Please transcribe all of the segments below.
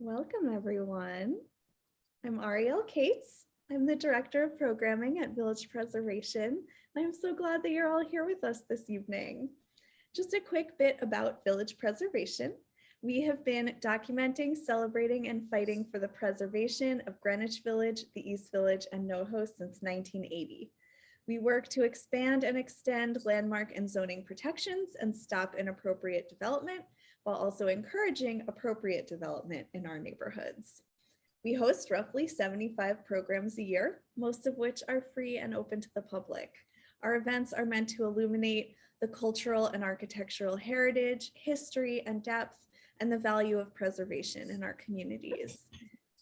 Welcome, everyone. I'm Ariel Cates. I'm the Director of Programming at Village Preservation. I'm so glad that you're all here with us this evening. Just a quick bit about Village Preservation. We have been documenting, celebrating, and fighting for the preservation of Greenwich Village, the East Village, and NoHo since 1980. We work to expand and extend landmark and zoning protections and stop inappropriate development, while also encouraging appropriate development in our neighborhoods. We host roughly 75 programs a year, most of which are free and open to the public. Our events are meant to illuminate the cultural and architectural heritage, history, and depth, and the value of preservation in our communities.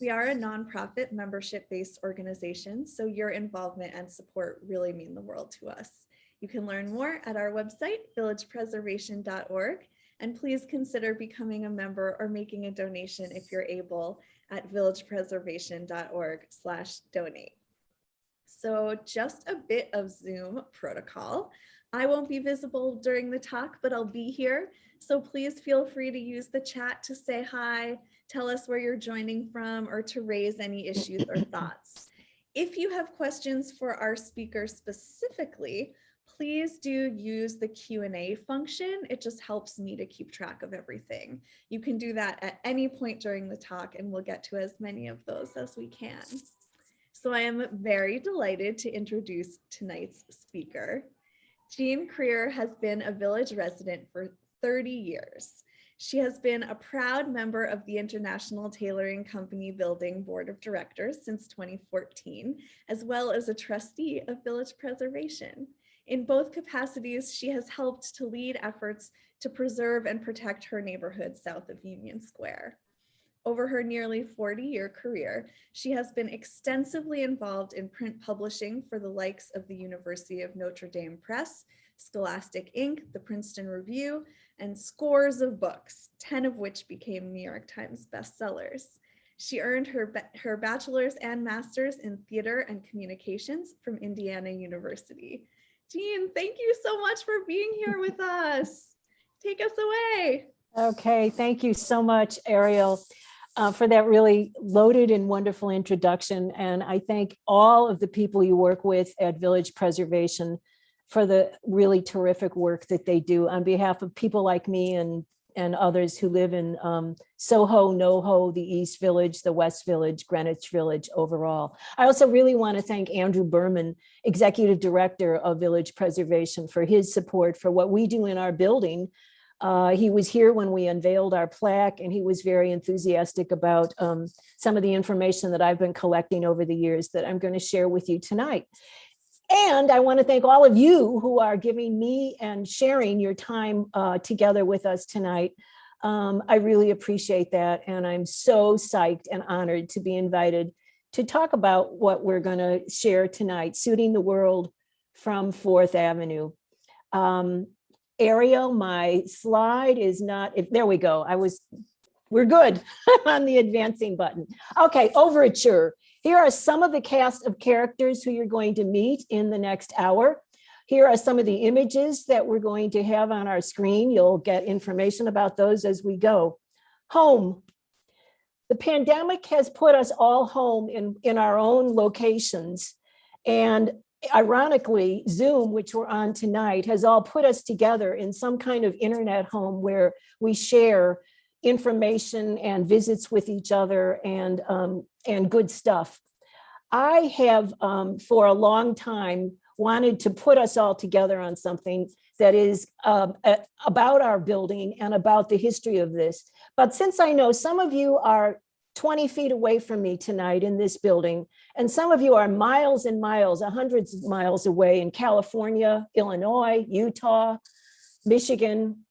We are a nonprofit membership-based organization, so your involvement and support really mean the world to us. You can learn more at our website, villagepreservation.org, and please consider becoming a member or making a donation if you're able at villagepreservation.org/donate. So just a bit of Zoom protocol. I won't be visible during the talk, but I'll be here. So please feel free to use the chat to say hi, tell us where you're joining from, or to raise any issues or thoughts. If you have questions for our speakers specifically, please do use the Q&A function. It just helps me to keep track of everything. You can do that at any point during the talk, and we'll get to as many of those as we can. So I am very delighted to introduce tonight's speaker. Jeanne Krier has been a village resident for 30 years. She has been a proud member of the International Tailoring Company Building Board of Directors since 2014, as well as a trustee of Village Preservation. In both capacities, she has helped to lead efforts to preserve and protect her neighborhood south of Union Square. Over her nearly 40-year career, she has been extensively involved in print publishing for the likes of the University of Notre Dame Press, Scholastic Inc., the Princeton Review, and scores of books, 10 of which became New York Times bestsellers. She earned her bachelor's and master's in theater and communications from Indiana University. Jeanne, thank you so much for being here with us. Take us away. Okay, thank you so much, Ariel, for that really loaded and wonderful introduction. And I thank all of the people you work with at Village Preservation for the really terrific work that they do on behalf of people like me and others who live in Soho, NoHo, the East Village, the West Village, Greenwich Village overall. I also really want to thank Andrew Berman, Executive Director of Village Preservation, for his support for what we do in our building. He was here when we unveiled our plaque, and he was very enthusiastic about some of the information that I've been collecting over the years that I'm going to share with you tonight. And I want to thank all of you who are giving me and sharing your time together with us tonight. I really appreciate that. And I'm so psyched and honored to be invited to talk about what we're going to share tonight, Suiting the World from 4th Avenue. Ariel, my slide is not, there we go. We're good on the advancing button. Okay, overture. Here are some of the cast of characters who you're going to meet in the next hour. Here are some of the images that we're going to have on our screen. You'll get information about those as we go. Home. The pandemic has put us all home in our own locations. And ironically, Zoom, which we're on tonight, has all put us together in some kind of internet home where we share information and visits with each other and good stuff. I have for a long time wanted to put us all together on something that is about our building and about the history of this. But since I know some of you are 20 feet away from me tonight in this building, and some of you are miles and miles, hundreds of miles away in California, Illinois, Utah, Michigan,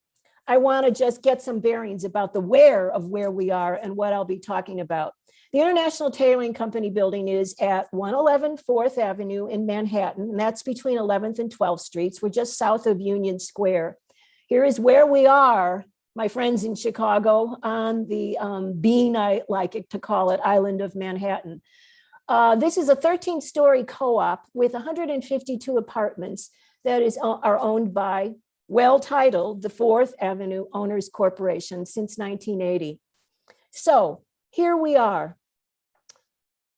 I want to just get some bearings about the where of where we are and what I'll be talking about. The International Tailoring Company Building is at 111 4th Avenue in Manhattan, and that's between 11th and 12th Streets. We're just south of Union Square. Here is where we are, my friends in Chicago, on the bean, I like it to call it, island of Manhattan. This is a 13-story co-op with 152 apartments that are owned by, well titled, the 4th Avenue Owners Corporation since 1980. So here we are.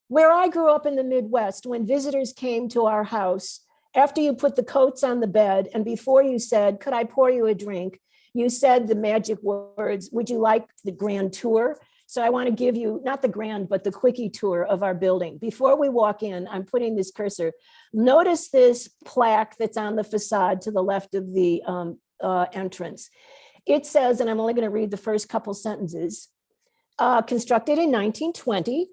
Where I grew up in the Midwest, when visitors came to our house, after you put the coats on the bed and before you said, could I pour you a drink? You said the magic words, would you like the grand tour? So I want to give you, not the grand, but the quickie tour of our building. Before we walk in, I'm putting this cursor. Notice this plaque that's on the facade to the left of the entrance. It says, and I'm only going to read the first couple sentences, constructed in 1920.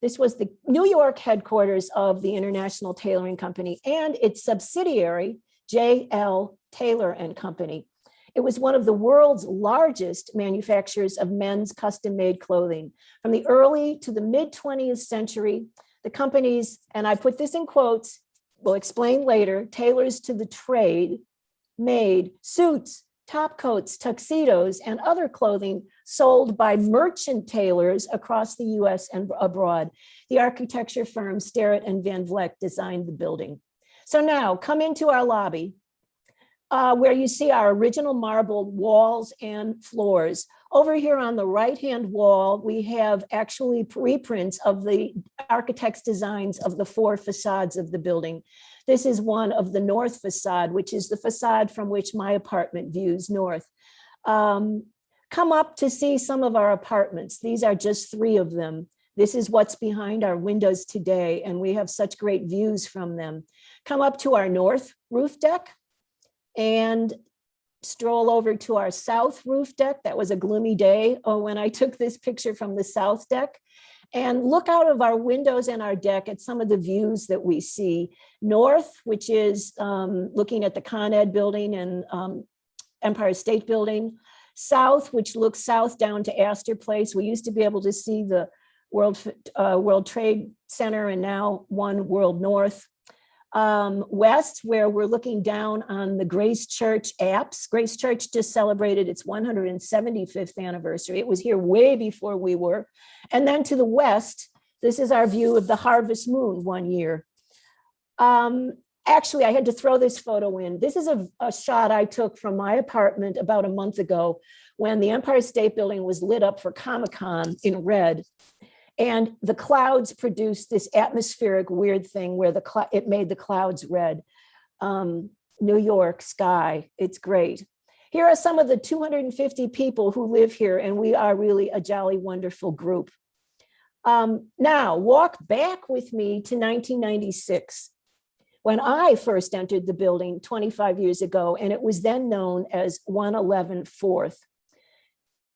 This was the New York headquarters of the International Tailoring Company and its subsidiary, J.L. Taylor and Company. It was one of the world's largest manufacturers of men's custom-made clothing. From the early to the mid-20th century, the companies, and I put this in quotes, we'll explain later, tailors to the trade, made suits, top coats, tuxedos, and other clothing sold by merchant tailors across the US and abroad. The architecture firm Starrett and Van Vleck designed the building. So now come into our lobby, where you see our original marble walls and floors. Over here on the right-hand wall, we have actually reprints of the architect's designs of the 4 facades of the building. This is one of the north facade, which is the facade from which my apartment views north. Come up to see some of our apartments. These are just 3 of them. This is what's behind our windows today, and we have such great views from them. Come up to our north roof deck and stroll over to our south roof deck. That was a gloomy day when I took this picture from the south deck. And look out of our windows and our deck at some of the views that we see. North, which is looking at the Con Ed building and Empire State Building. South, which looks south down to Astor Place. We used to be able to see the World Trade Center and now One World North. West, where we're looking down on the Grace Church apse. Grace Church just celebrated its 175th anniversary. It was here way before we were. And then to the west, this is our view of the harvest moon one year. Actually, I had to throw this photo in. This is a shot I took from my apartment about a month ago when the Empire State Building was lit up for Comic-Con in red. And the clouds produced this atmospheric weird thing where it made the clouds red. New York sky, it's great. Here are some of the 250 people who live here, and we are really a jolly, wonderful group. Now, walk back with me to 1996, when I first entered the building 25 years ago, and it was then known as 111 4th.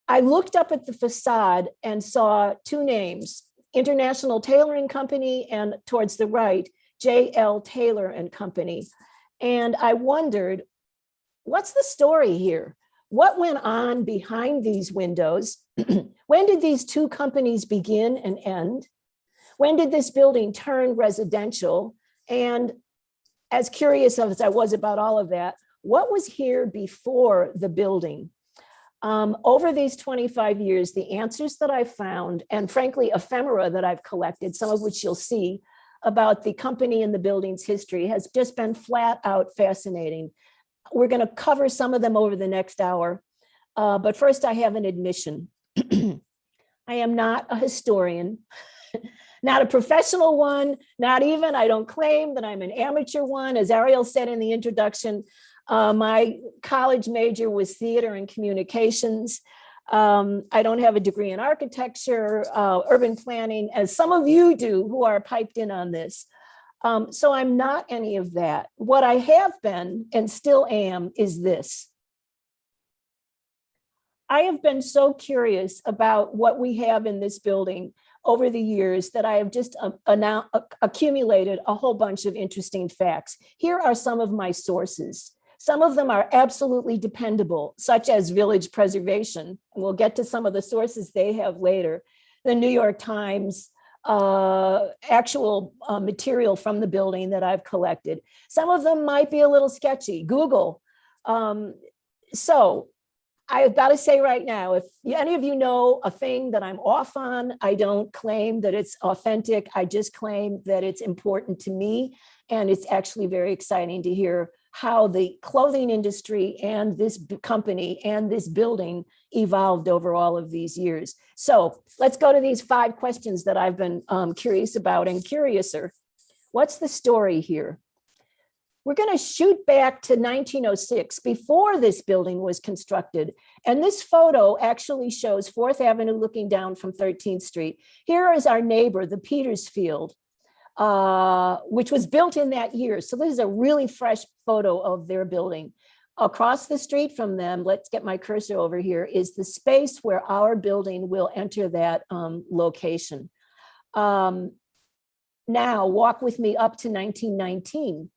I looked up at the facade and saw 2 names, International Tailoring Company and towards the right, J.L. Taylor and Company. And I wondered, what's the story here? What went on behind these windows? When did these 2 companies begin and end? When did this building turn residential? And as curious as I was about all of that, what was here before the building? Over these 25 years, the answers that I found, and frankly, ephemera that I've collected, some of which you'll see about the company and the building's history, has just been flat out fascinating. We're going to cover some of them over the next hour. But first, I have an admission. I am not a historian, not a professional one, not even, I don't claim that I'm an amateur one. As Ariel said in the introduction, my college major was theater and communications. I don't have a degree in architecture, urban planning, as some of you do who are piped in on this. So I'm not any of that. What I have been and still am is this. I have been so curious about what we have in this building over the years that I have just accumulated a whole bunch of interesting facts. Here are some of my sources. Some of them are absolutely dependable, such as Village Preservation. And we'll get to some of the sources they have later. The New York Times, actual material from the building that I've collected. Some of them might be a little sketchy. Google. So I've got to say right now, if any of you know a thing that I'm off on, I don't claim that it's authentic. I just claim that it's important to me. And it's actually very exciting to hear how the clothing industry and this company and this building evolved over all of these years. So let's go to these 5 questions that I've been curious about and curiouser. What's the story here? We're going to shoot back to 1906, before this building was constructed. And this photo actually shows 4th Avenue looking down from 13th Street. Here is our neighbor, the Petersfield, which was built in that year. So this is a really fresh photo of their building. Across the street from them, let's get my cursor over here, is the space where our building will enter that location. Now walk with me up to 1919.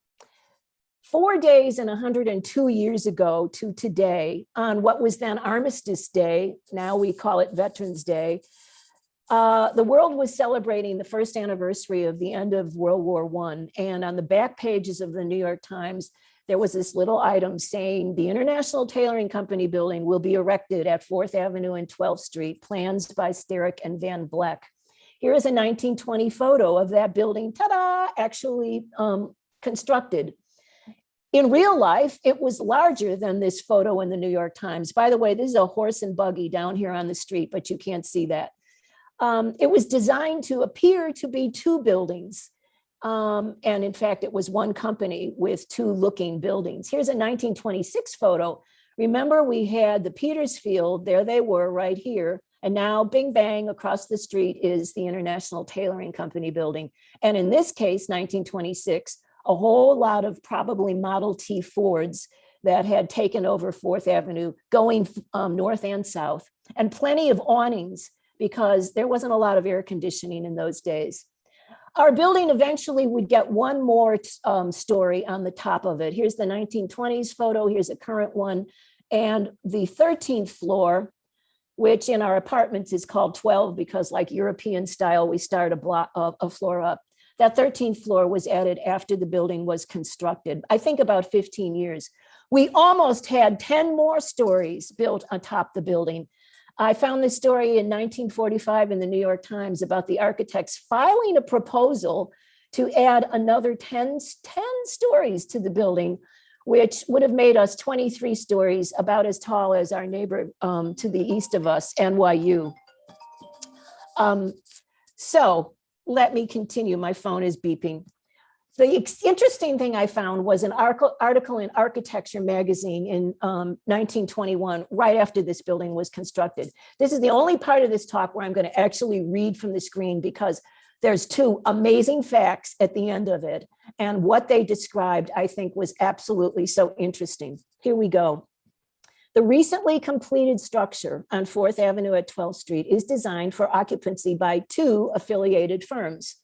4 days and 102 years ago to today, on what was then Armistice Day, now we call it Veterans Day, the world was celebrating the first anniversary of the end of World War I. And on the back pages of the New York Times, there was this little item saying the International Tailoring Company Building will be erected at 4th Avenue and 12th Street, plans by Sterick and Van Vleck. Here is a 1920 photo of that building, ta-da, actually constructed. In real life, it was larger than this photo in the New York Times. By the way, this is a horse and buggy down here on the street, but you can't see that. It was designed to appear to be 2 buildings. And in fact, it was one company with 2 looking buildings. Here's a 1926 photo. Remember, we had the Petersfield, there they were right here. And now, bing, bang, across the street is the International Tailoring Company Building. And in this case, 1926, a whole lot of probably Model T Fords that had taken over 4th Avenue going north and south, and plenty of awnings because there wasn't a lot of air conditioning in those days. Our building eventually would get one more story on the top of it. Here's the 1920s photo, here's a current one, and the 13th floor, which in our apartments is called 12 because like European style, we start a floor up. That 13th floor was added after the building was constructed, I think about 15 years. We almost had 10 more stories built atop the building. I found this story in 1945 in the New York Times about the architects filing a proposal to add another 10 stories to the building, which would have made us 23 stories, about as tall as our neighbor to the east of us, NYU. So let me continue. My phone is beeping. The interesting thing I found was an article in Architecture magazine in 1921, right after this building was constructed. This is the only part of this talk where I'm going to actually read from the screen because there's 2 amazing facts at the end of it. And what they described, I think, was absolutely so interesting. Here we go. The recently completed structure on 4th Avenue at 12th Street is designed for occupancy by 2 affiliated firms.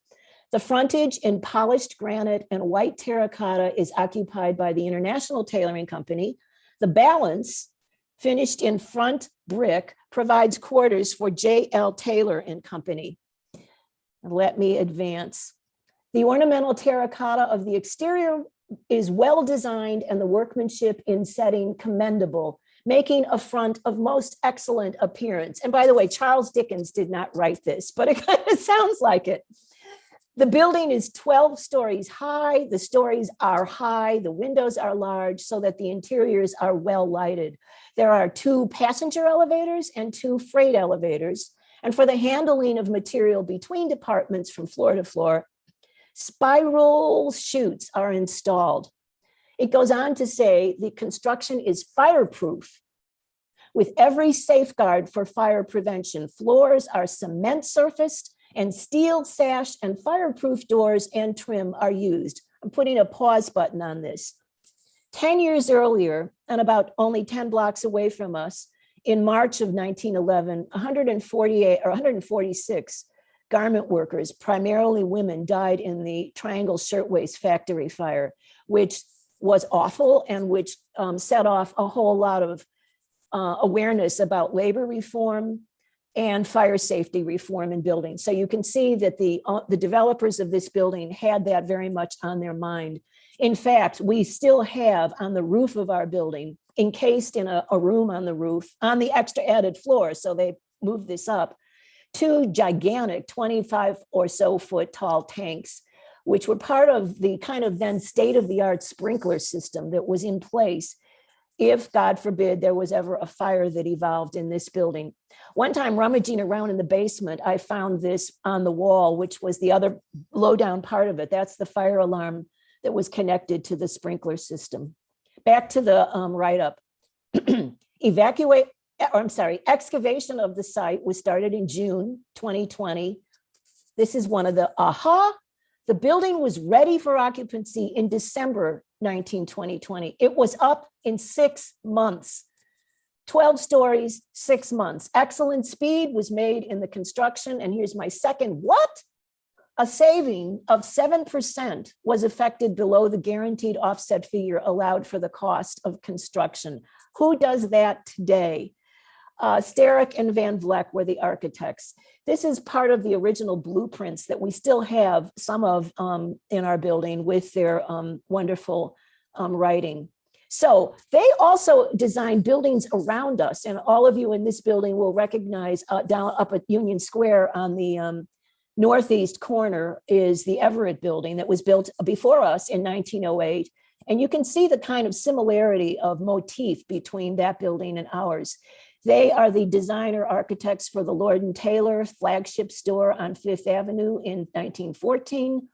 The frontage in polished granite and white terracotta is occupied by the International Tailoring Company. The balance, finished in front brick, provides quarters for J.L. Taylor and Company. Let me advance. The ornamental terracotta of the exterior is well designed and the workmanship in setting commendable, making a front of most excellent appearance. And by the way, Charles Dickens did not write this, but it kind of sounds like it. The building is 12 stories high. The stories are high. The windows are large so that the interiors are well lighted. There are 2 passenger elevators and 2 freight elevators. And for the handling of material between departments from floor to floor, spiral chutes are installed. It goes on to say the construction is fireproof with every safeguard for fire prevention. Floors are cement surfaced and steel sash and fireproof doors and trim are used. I'm putting a pause button on this. 10 years earlier, and about only 10 blocks away from us, in March of 1911, 146 garment workers, primarily women, died in the Triangle Shirtwaist Factory fire, which was awful and which set off a whole lot of awareness about labor reform and fire safety reform in buildings. So you can see that the developers of this building had that very much on their mind. In fact, we still have on the roof of our building, encased in a room on the roof, on the extra added floor, so they moved this up, 2 gigantic 25 or so foot tall tanks which were part of the kind of then state-of-the-art sprinkler system that was in place if, God forbid, there was ever a fire that evolved in this building. One time rummaging around in the basement, I found this on the wall, which was the other low down part of it. That's the fire alarm that was connected to the sprinkler system. Back to the write-up. Excavation of the site was started in June 2020. This is one of the The building was ready for occupancy in December 2020. It was up in 6 months. 12 stories, 6 months. Excellent speed was made in the construction. And here's my second, what? A saving of 7% was affected below the guaranteed offset figure allowed for the cost of construction. Who does that today? Starrick and Van Vleck were the architects. This is part of the original blueprints that we still have some of in our building with their wonderful writing. So they also designed buildings around us, and all of you in this building will recognize down up at Union Square on the northeast corner is the Everett Building that was built before us in 1908. And you can see the kind of similarity of motif between that building and ours. They are the designer architects for the Lord & Taylor flagship store on Fifth Avenue in 1914,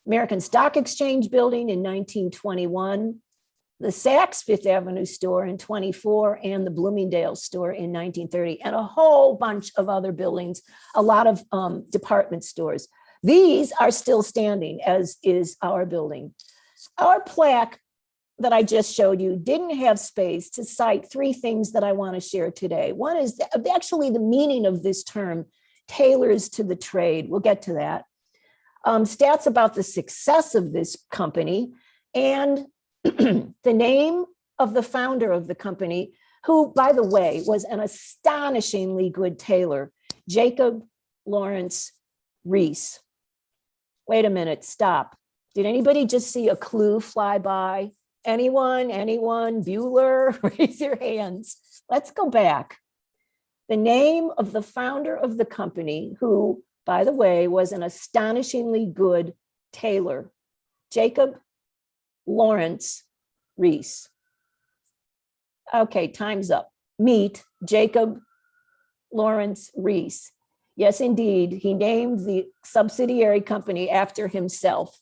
American Stock Exchange Building in 1921, the Saks Fifth Avenue store in 24, and the Bloomingdale's store in 1930, and a whole bunch of other buildings, a lot of department stores. These are still standing, as is our building. Our plaque that I just showed you didn't have space to cite three things that I want to share today. One is actually the meaning of this term, tailors to the trade. We'll get to that. Stats about the success of this company and the name of the founder of the company, who, by the way, was an astonishingly good tailor, Jacob Lawrence Reese. Wait a minute, stop. Did anybody just see a clue fly by? Anyone, Bueller, raise your hands. Let's go back. The name of the founder of the company, who, by the way, was an astonishingly good tailor, Jacob Lawrence Reese. Okay, time's up. Meet Jacob Lawrence Reese. Yes, indeed, he named the subsidiary company after himself.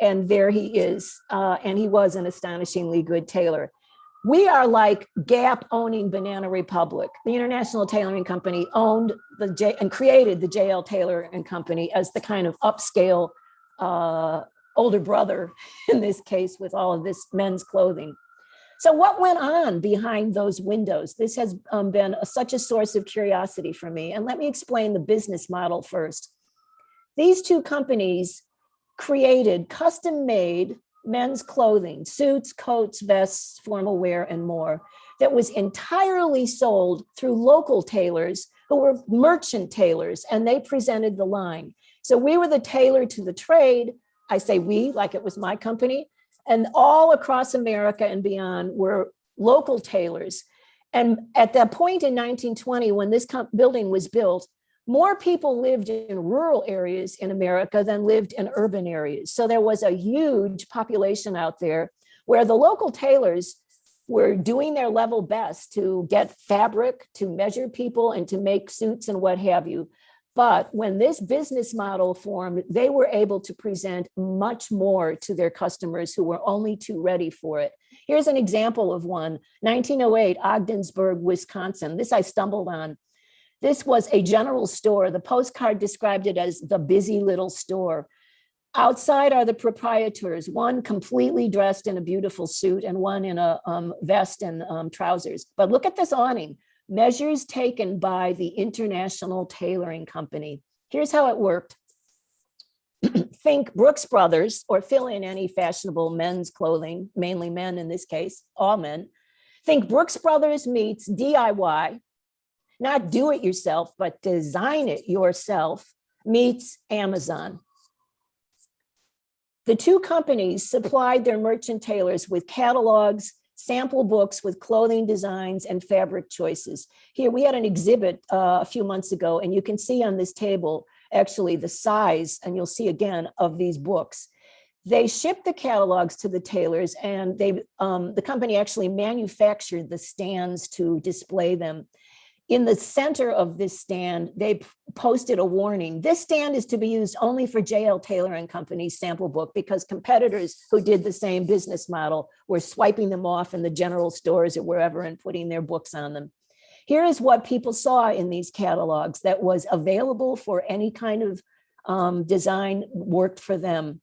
And there he is, and he was an astonishingly good tailor. We are like Gap owning Banana Republic. The International Tailoring Company owned and created the J.L. Taylor and Company as the kind of upscale older brother in this case with all of this men's clothing. So what went on behind those windows? This has been such a source of curiosity for me. And let me explain the business model first. These two companies created custom-made men's clothing, suits, coats, vests, formal wear, and more, that was entirely sold through local tailors who were merchant tailors, and they presented the line. So we were the tailor to the trade. I say we, like it was my company, and all across America and beyond were local tailors. And at that point in 1920, when this building was built, more people lived in rural areas in America than lived in urban areas. So there was a huge population out there where the local tailors were doing their level best to get fabric, to measure people, and to make suits and what have you. But when this business model formed, they were able to present much more to their customers who were only too ready for it. Here's an example of one, 1908, Ogdensburg, Wisconsin. This I stumbled on. This was a general store. The postcard described it as the busy little store. Outside are the proprietors, one completely dressed in a beautiful suit and one in a vest and trousers. But look at this awning, measures taken by the International Tailoring Company. Here's how it worked. Think Brooks Brothers, or fill in any fashionable men's clothing, mainly men in this case, all men. Think Brooks Brothers meets DIY, not do it yourself, but design it yourself, meets Amazon. The two companies supplied their merchant tailors with catalogs, sample books with clothing designs and fabric choices. Here, we had an exhibit a few months ago, and you can see on this table actually the size, and you'll see again, of these books. They shipped the catalogs to the tailors, and the company actually manufactured the stands to display them. In the center of this stand, they posted a warning. This stand is to be used only for J.L. Tailoring Company's sample book, because competitors who did the same business model were swiping them off in the general stores or wherever and putting their books on them. Here is what people saw in these catalogs that was available for any kind of design worked for them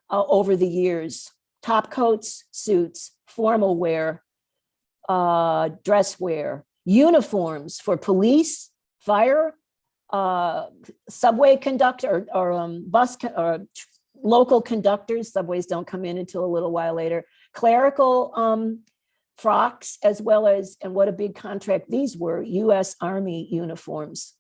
over the years. Top coats, suits, formal wear, dress wear, uniforms for police, fire, subway conductor, or bus or local conductors. Subways don't come in until a little while later. Clerical frocks, as well as, and what a big contract these were, U.S. Army uniforms.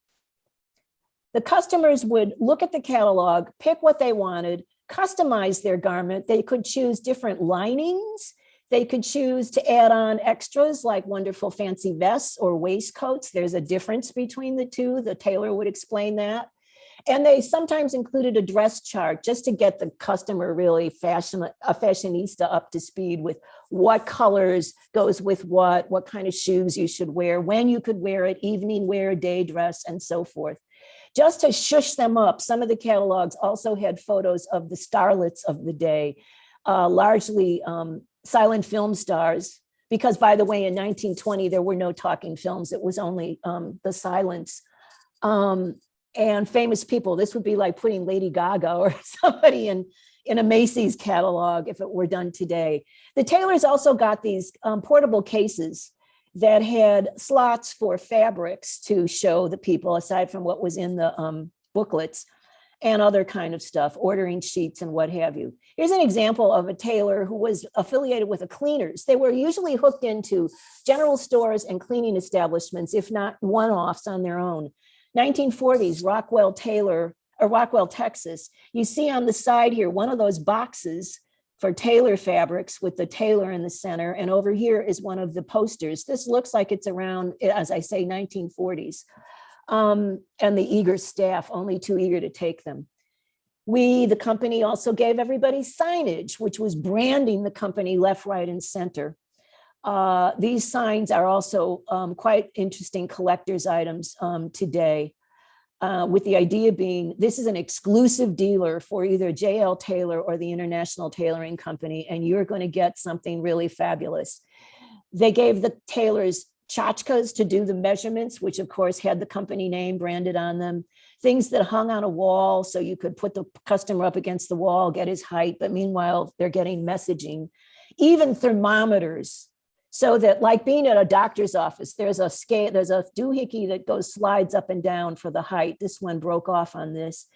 The customers would look at the catalog, pick what they wanted, customize their garment. They could choose different linings. They could choose to add on extras like wonderful fancy vests or waistcoats. There's a difference between the two. The tailor would explain that. And they sometimes included a dress chart just to get the customer really a fashionista up to speed with what colors goes with what kind of shoes you should wear, when you could wear it, evening wear, day dress, and so forth. Just to shush them up, some of the catalogs also had photos of the starlets of the day, largely silent film stars, because, by the way, in 1920, there were no talking films. It was only the silents. And famous people. This would be like putting Lady Gaga or somebody in a Macy's catalog if it were done today. The tailors also got these portable cases that had slots for fabrics to show the people, aside from what was in the booklets, and other kind of stuff, ordering sheets and what have you. Here's an example of a tailor who was affiliated with a cleaners. They were usually hooked into general stores and cleaning establishments, if not one-offs on their own. 1940s, Rockwell, Texas. You see on the side here, one of those boxes for tailor fabrics with the tailor in the center. And over here is one of the posters. This looks like it's around, as I say, 1940s. And the eager staff, only too eager to take them. The company also gave everybody signage, which was branding the company left, right, and center. These signs are also quite interesting collector's items today, with the idea being this is an exclusive dealer for either J.L. Taylor or the International Tailoring Company, and you're going to get something really fabulous. They gave the tailors tchotchkes to do the measurements, which of course had the company name branded on them, things that hung on a wall so you could put the customer up against the wall, get his height, but meanwhile they're getting messaging, even thermometers. So that, like being at a doctor's office, there's a scale, there's a doohickey that slides up and down for the height. This one broke off on this.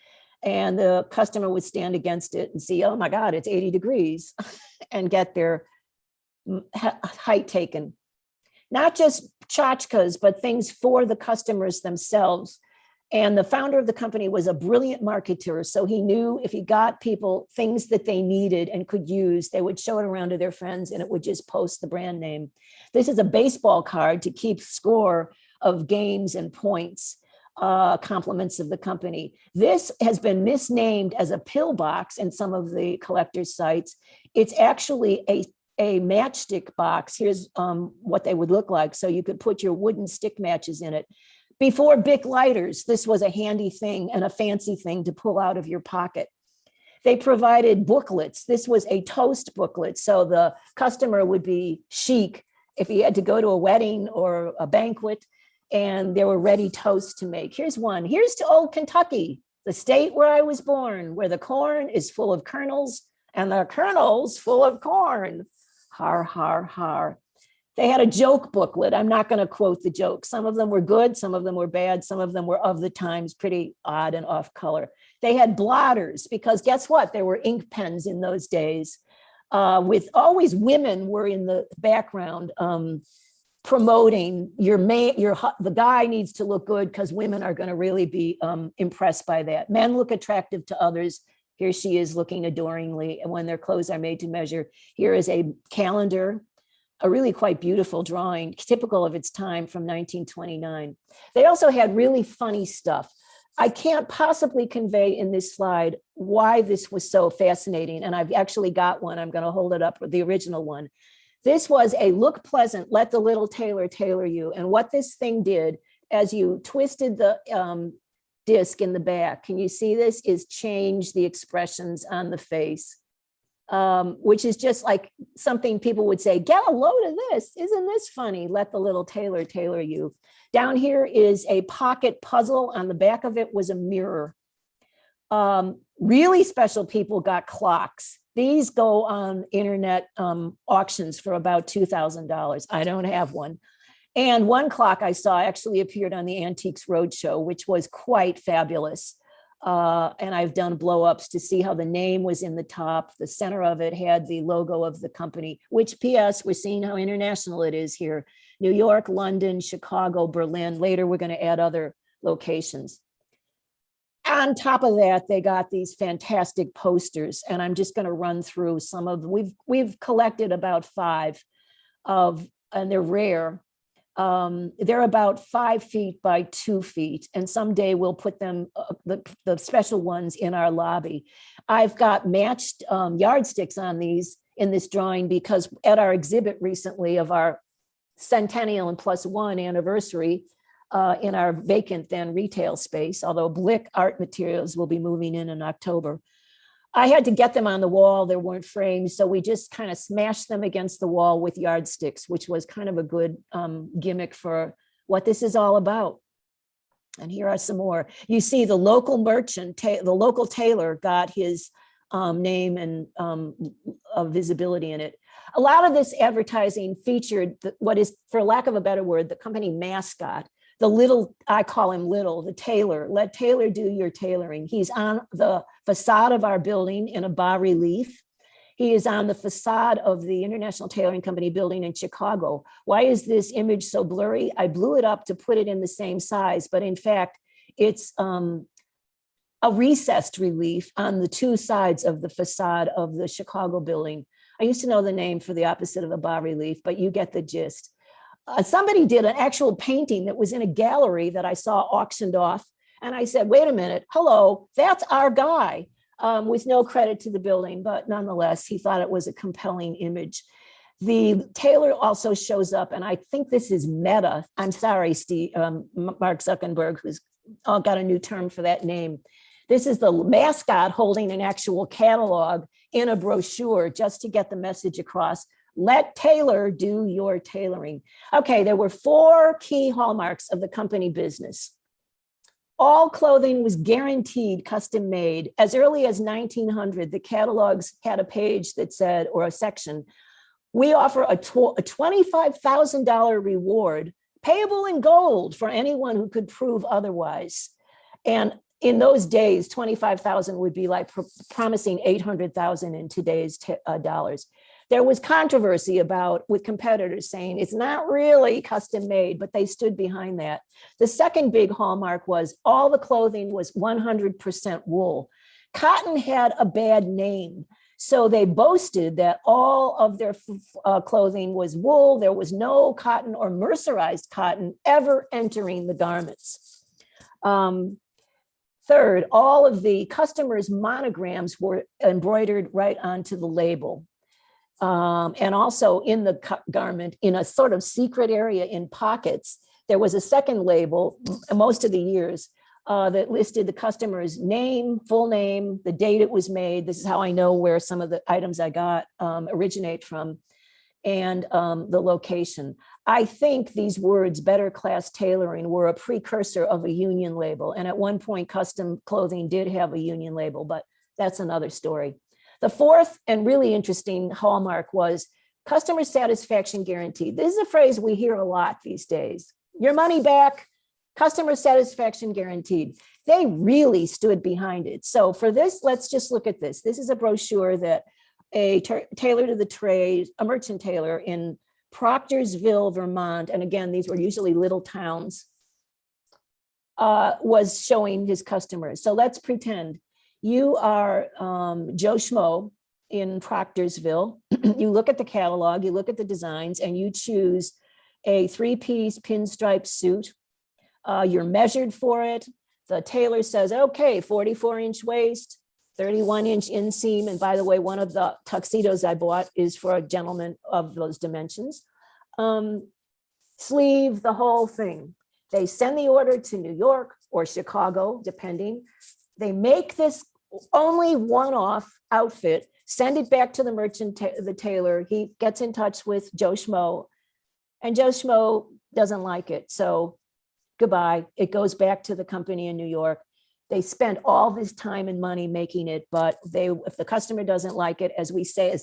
And the customer would stand against it and see, oh my God, it's 80 degrees, and get their height taken. Not just tchotchkes, but things for the customers themselves. And the founder of the company was a brilliant marketer. So he knew if he got people things that they needed and could use, they would show it around to their friends and it would just post the brand name. This is a baseball card to keep score of games and points, compliments of the company. This has been misnamed as a pillbox in some of the collectors' sites. It's actually a matchstick box. Here's what they would look like. So you could put your wooden stick matches in it. Before Bic lighters, this was a handy thing and a fancy thing to pull out of your pocket. They provided booklets. This was a toast booklet. So the customer would be chic if he had to go to a wedding or a banquet, and there were ready toasts to make. Here's one. Here's to old Kentucky, the state where I was born, where the corn is full of kernels and the kernels full of corn. Har, har, har. They had a joke booklet. I'm not going to quote the jokes. Some of them were good, some of them were bad, some of them were of the times, pretty odd and off color. They had blotters, because guess what? There were ink pens in those days. With always women were in the background promoting the guy needs to look good because women are going to really be impressed by that. Men look attractive to others. Here she is looking adoringly, and when their clothes are made to measure. Here is a calendar, a really quite beautiful drawing, typical of its time, from 1929. They also had really funny stuff. I can't possibly convey in this slide why this was so fascinating. And I've actually got one. I'm going to hold it up, the original one. This was a look pleasant, let the little tailor tailor you. And what this thing did, as you twisted the disc in the back, can you see this, is change the expressions on the face, which is just like something people would say, get a load of this. Isn't this funny? Let the little tailor tailor you. Down here is a pocket puzzle. On the back of it was a mirror. Really special people got clocks. These go on internet auctions for about $2,000. I don't have one. And one clock I saw actually appeared on the Antiques Roadshow, which was quite fabulous. And I've done blow-ups to see how the name was in the top. The center of it had the logo of the company, which, P.S., we're seeing how international it is here. New York, London, Chicago, Berlin. Later, we're going to add other locations. On top of that, they got these fantastic posters, and I'm just going to run through some of them. We've collected about 5 of, and they're rare. They're about 5 feet by 2 feet, and someday we'll put them, the special ones, in our lobby. I've got matched yardsticks on these in this drawing because at our exhibit recently of our centennial and +1 anniversary in our vacant then retail space, although Blick Art Materials will be moving in October. I had to get them on the wall. There weren't frames, so we just kind of smashed them against the wall with yardsticks, which was kind of a good gimmick for what this is all about. And here are some more. You see the local merchant, the local tailor got his name and visibility in it. A lot of this advertising featured what is, for lack of a better word, the company mascot. The little, I call him Little, the tailor. Let Taylor do your tailoring. He's on the facade of our building in a bas relief. He is on the facade of the International Tailoring Company Building in Chicago. Why is this image so blurry? I blew it up to put it in the same size, but in fact, it's a recessed relief on the 2 sides of the facade of the Chicago building. I used to know the name for the opposite of a bas relief, but you get the gist. Somebody did an actual painting that was in a gallery that I saw auctioned off. And I said, wait a minute, hello, that's our guy, with no credit to the building, but nonetheless, he thought it was a compelling image. The tailor also shows up, and I think this is meta. I'm sorry, Mark Zuckerberg, who's got a new term for that name. This is the mascot holding an actual catalog in a brochure just to get the message across. Let Taylor do your tailoring. Okay, there were 4 key hallmarks of the company business. All clothing was guaranteed custom made. As early as 1900, the catalogs had a page that said, or a section, we offer a $25,000 reward payable in gold for anyone who could prove otherwise. And in those days, 25,000 would be like promising 800,000 in today's dollars. There was controversy with competitors saying it's not really custom made, but they stood behind that. The second big hallmark was all the clothing was 100% wool. Cotton had a bad name, so they boasted that all of their clothing was wool. There was no cotton or mercerized cotton ever entering the garments. Third, all of the customers' monograms were embroidered right onto the label. And also in the garment, in a sort of secret area in pockets, there was a second label most of the years that listed the customer's name, full name, the date it was made. This is how I know where some of the items I got originate from, and the location. I think these words, better class tailoring, were a precursor of a union label. And at one point, custom clothing did have a union label, but that's another story. The fourth and really interesting hallmark was customer satisfaction guaranteed. This is a phrase we hear a lot these days. Your money back, customer satisfaction guaranteed. They really stood behind it. So for this, let's just look at this. This is a brochure that a tailor to the trade, a merchant tailor in Proctorsville, Vermont, and again, these were usually little towns, was showing his customers. So let's pretend you are Joe Schmo in Proctorsville. You look at the catalog, you look at the designs, and you choose a 3-piece pinstripe suit. You're measured for it. The tailor says, okay, 44-inch waist, 31-inch inseam. And by the way, one of the tuxedos I bought is for a gentleman of those dimensions. Sleeve, the whole thing. They send the order to New York or Chicago, depending. They make this only one-off outfit, send it back to the merchant, the tailor. He gets in touch with Joe Schmo, and Joe Schmo doesn't like it. So goodbye. It goes back to the company in New York. They spent all this time and money making it, but if the customer doesn't like it, as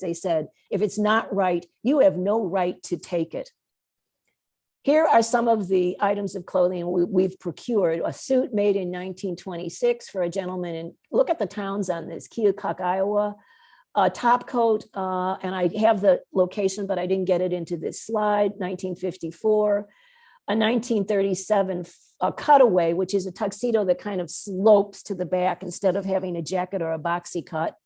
they said, if it's not right, you have no right to take it. Here are some of the items of clothing we've procured. A suit made in 1926 for a gentleman, and look at the towns on this, Keokuk, Iowa. A top coat, and I have the location, but I didn't get it into this slide, 1954. A 1937 cutaway, which is a tuxedo that kind of slopes to the back instead of having a jacket or a boxy cut.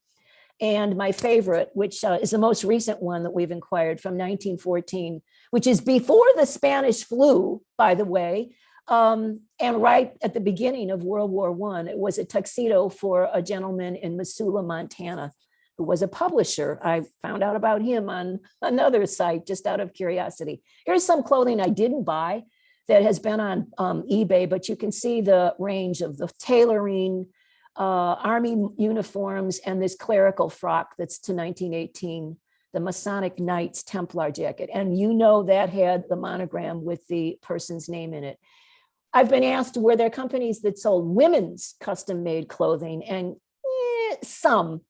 And my favorite, which is the most recent one that we've inquired, from 1914, which is before the Spanish flu, by the way, and right at the beginning of World War I. It was a tuxedo for a gentleman in Missoula, Montana, who was a publisher. I found out about him on another site just out of curiosity. Here's some clothing I didn't buy that has been on eBay, but you can see the range of the tailoring, army uniforms, and this clerical frock that's to 1918, the Masonic Knights Templar jacket. And you know that had the monogram with the person's name in it. I've been asked, were there companies that sold women's custom-made clothing? And some.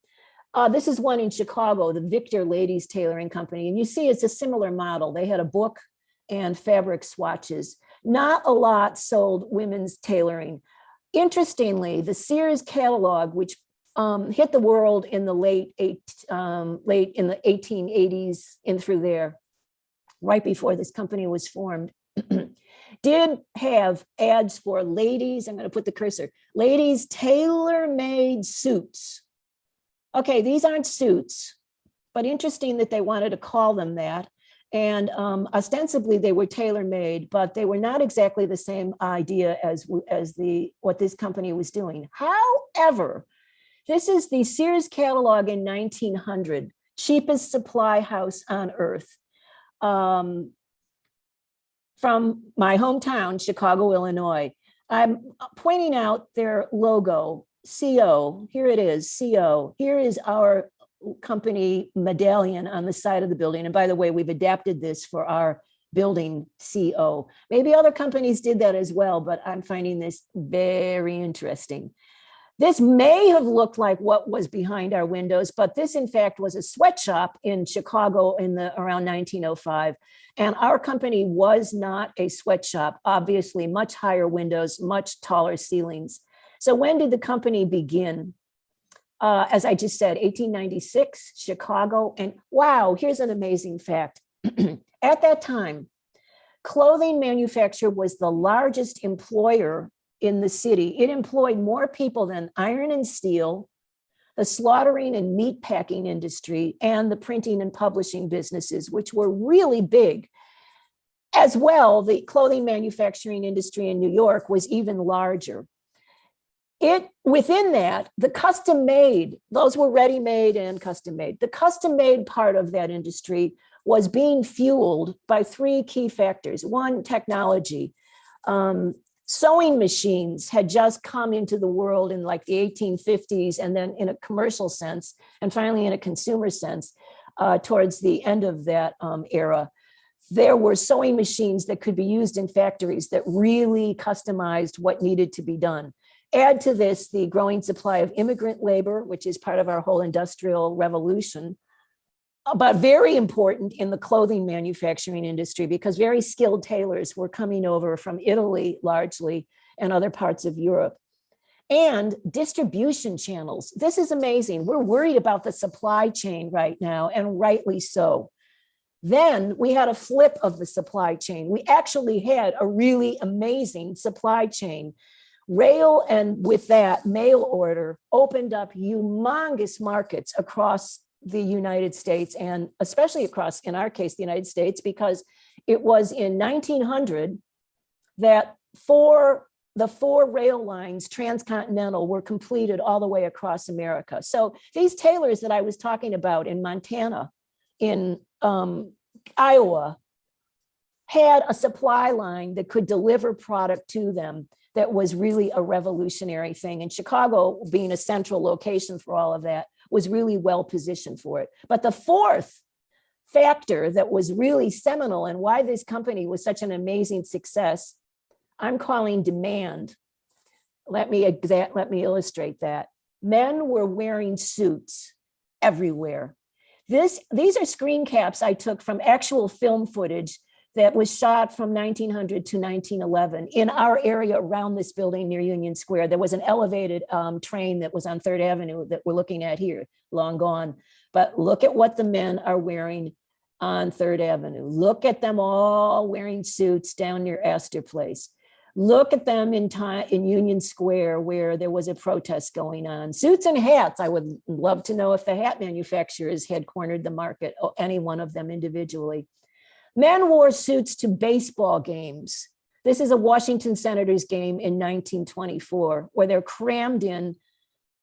This is one in Chicago, the Victor Ladies Tailoring Company. And you see it's a similar model. They had a book and fabric swatches. Not a lot sold women's tailoring. Interestingly, the Sears catalog, which hit the world in the late in the 1880s and through there, right before this company was formed, did have ads for ladies, I'm going to put the cursor, ladies tailor-made suits. Okay, these aren't suits, but interesting that they wanted to call them that. And ostensibly they were tailor-made, but they were not exactly the same idea as what this company was doing. However, this is the Sears catalog in 1900, cheapest supply house on earth. From my hometown, Chicago, Illinois. I'm pointing out their logo, CO. Here it is, CO. Here is our company medallion on the side of the building. And by the way, we've adapted this for our building, CO. Maybe other companies did that as well, but I'm finding this very interesting. This may have looked like what was behind our windows, but this in fact was a sweatshop in Chicago around 1905. And our company was not a sweatshop, obviously much higher windows, much taller ceilings. So when did the company begin? As I just said, 1896, Chicago. And wow, here's an amazing fact. At that time, clothing manufacture was the largest employer in the city. It employed more people than iron and steel, the slaughtering and meat packing industry, and the printing and publishing businesses, which were really big. As well, the clothing manufacturing industry in New York was even larger. Within that, the custom made, those were ready made and custom made. The custom made part of that industry was being fueled by three key factors. One, technology. Sewing machines had just come into the world in like the 1850s, and then in a commercial sense, and finally in a consumer sense, towards the end of that era. There were sewing machines that could be used in factories that really customized what needed to be done. Add to this the growing supply of immigrant labor, which is part of our whole industrial revolution, but very important in the clothing manufacturing industry because very skilled tailors were coming over from Italy largely and other parts of Europe. And distribution channels. This is amazing. We're worried about the supply chain right now, and rightly so. Then we had a flip of the supply chain. We actually had a really amazing supply chain. Rail, and with that, mail order opened up humongous markets across the United States, and especially across, in our case, the United States, because it was in 1900 that 4 the 4 rail lines, transcontinental, were completed all the way across America. So these tailors that I was talking about in Montana, in Iowa, had a supply line that could deliver product to them that was really a revolutionary thing. And Chicago, being a central location for all of that, was really well positioned for it. But the fourth factor that was really seminal and why this company was such an amazing success, I'm calling demand. Let me illustrate that. Men were wearing suits everywhere. These are screen caps I took from actual film footage that was shot from 1900 to 1911 in our area around this building near Union Square. There was an elevated train that was on 3rd Avenue that we're looking at here, long gone. But look at what the men are wearing on 3rd Avenue. Look at them all wearing suits down near Astor Place. Look at them in Union Square where there was a protest going on. Suits and hats. I would love to know if the hat manufacturers had cornered the market, or any one of them individually. Men wore suits to baseball games. This is a Washington Senators game in 1924, where they're crammed in,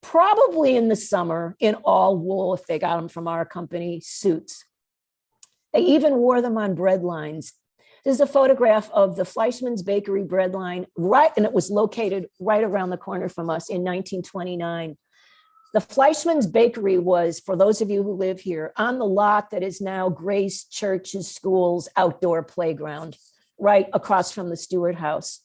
probably in the summer, in all wool, if they got them from our company, suits. They even wore them on bread lines. This is a photograph of the Fleischmann's Bakery bread line, and it was located right around the corner from us in 1929. The Fleischmann's Bakery was, for those of you who live here, on the lot that is now Grace Church's School's outdoor playground, right across from the Stewart House.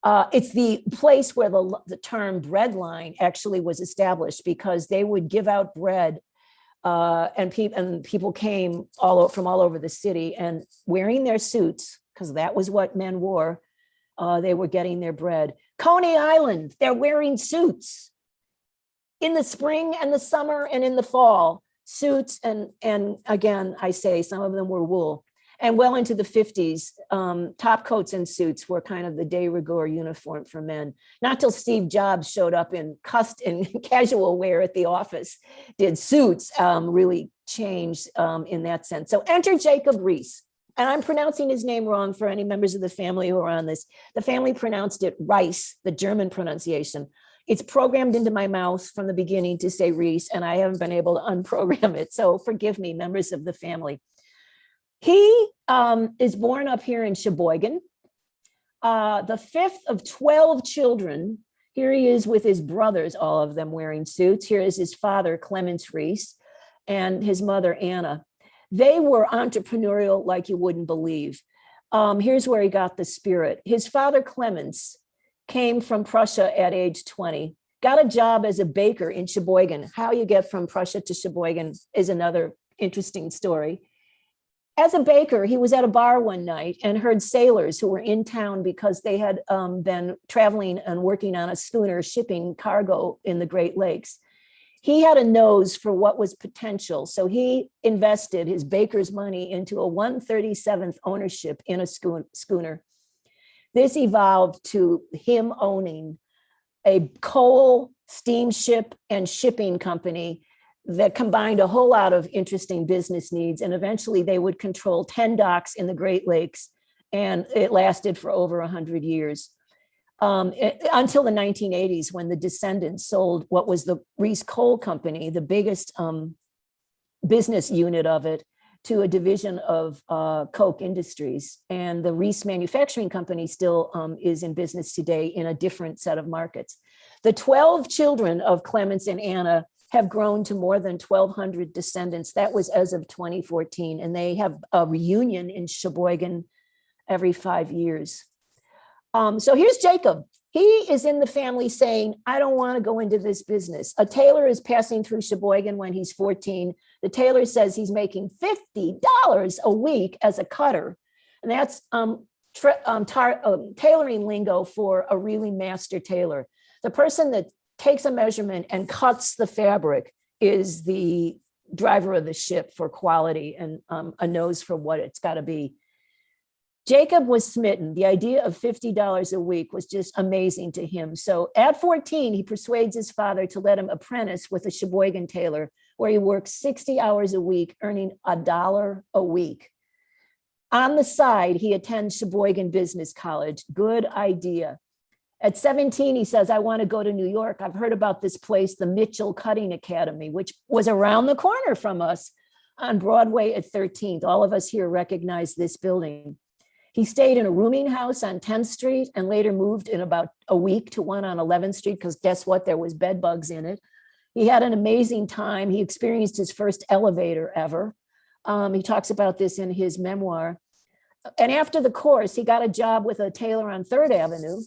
It's the place where the term bread line actually was established, because they would give out bread, and people came from all over the city, and wearing their suits, because that was what men wore, they were getting their bread. Coney Island, they're wearing suits. In the spring and the summer and in the fall, suits, and again, I say some of them were wool. And well into the 50s, top coats and suits were kind of the de rigueur uniform for men. Not till Steve Jobs showed up in casual wear at the office did suits really change in that sense. So enter Jacob Reese. And I'm pronouncing his name wrong for any members of the family who are on this. The family pronounced it Rice, the German pronunciation. It's programmed into my mouth from the beginning to say Reese, and I haven't been able to unprogram it. So forgive me, members of the family. He is born up here in Sheboygan, the 5th of 12 children. Here he is with his brothers, all of them wearing suits. Here is his father, Clemens Reese, and his mother, Anna. They were entrepreneurial like you wouldn't believe. Here's where he got the spirit. His father, Clemens, came from Prussia at age 20, got a job as a baker in Sheboygan. How you get from Prussia to Sheboygan is another interesting story. As a baker, he was at a bar one night and heard sailors who were in town because they had been traveling and working on a schooner shipping cargo in the Great Lakes. He had a nose for what was potential, so he invested his baker's money into a 1/37th ownership in a schooner. This evolved to him owning a coal, steamship, and shipping company that combined a whole lot of interesting business needs. And eventually they would control 10 docks in the Great Lakes. And it lasted for over 100 years. Until the 1980s, when the descendants sold what was the Reese Coal Company, the biggest business unit of it, to a division of Koch Industries. And the Reese Manufacturing Company still is in business today in a different set of markets. The 12 children of Clemens and Anna have grown to more than 1,200 descendants. That was as of 2014. And they have a reunion in Sheboygan every 5 years. So here's Jacob. He is in the family saying, I don't want to go into this business. A tailor is passing through Sheboygan when he's 14. The tailor says he's making $50 a week as a cutter. And that's tailoring lingo for a really master tailor. The person that takes a measurement and cuts the fabric is the driver of the ship for quality and a nose for what it's got to be. Jacob was smitten. The idea of $50 a week was just amazing to him. So at 14, he persuades his father to let him apprentice with a Sheboygan tailor, where he works 60 hours a week, earning $1 a week. On the side, he attends Sheboygan Business College. Good idea. At 17, he says, I want to go to New York. I've heard about this place, the Mitchell Cutting Academy, which was around the corner from us on Broadway at 13th. All of us here recognize this building. He stayed in a rooming house on 10th Street and later moved in about a week to one on 11th Street because guess what? There was bed bugs in it. He had an amazing time. He experienced his first elevator ever. He talks about this in his memoir. And after the course, he got a job with a tailor on 3rd Avenue,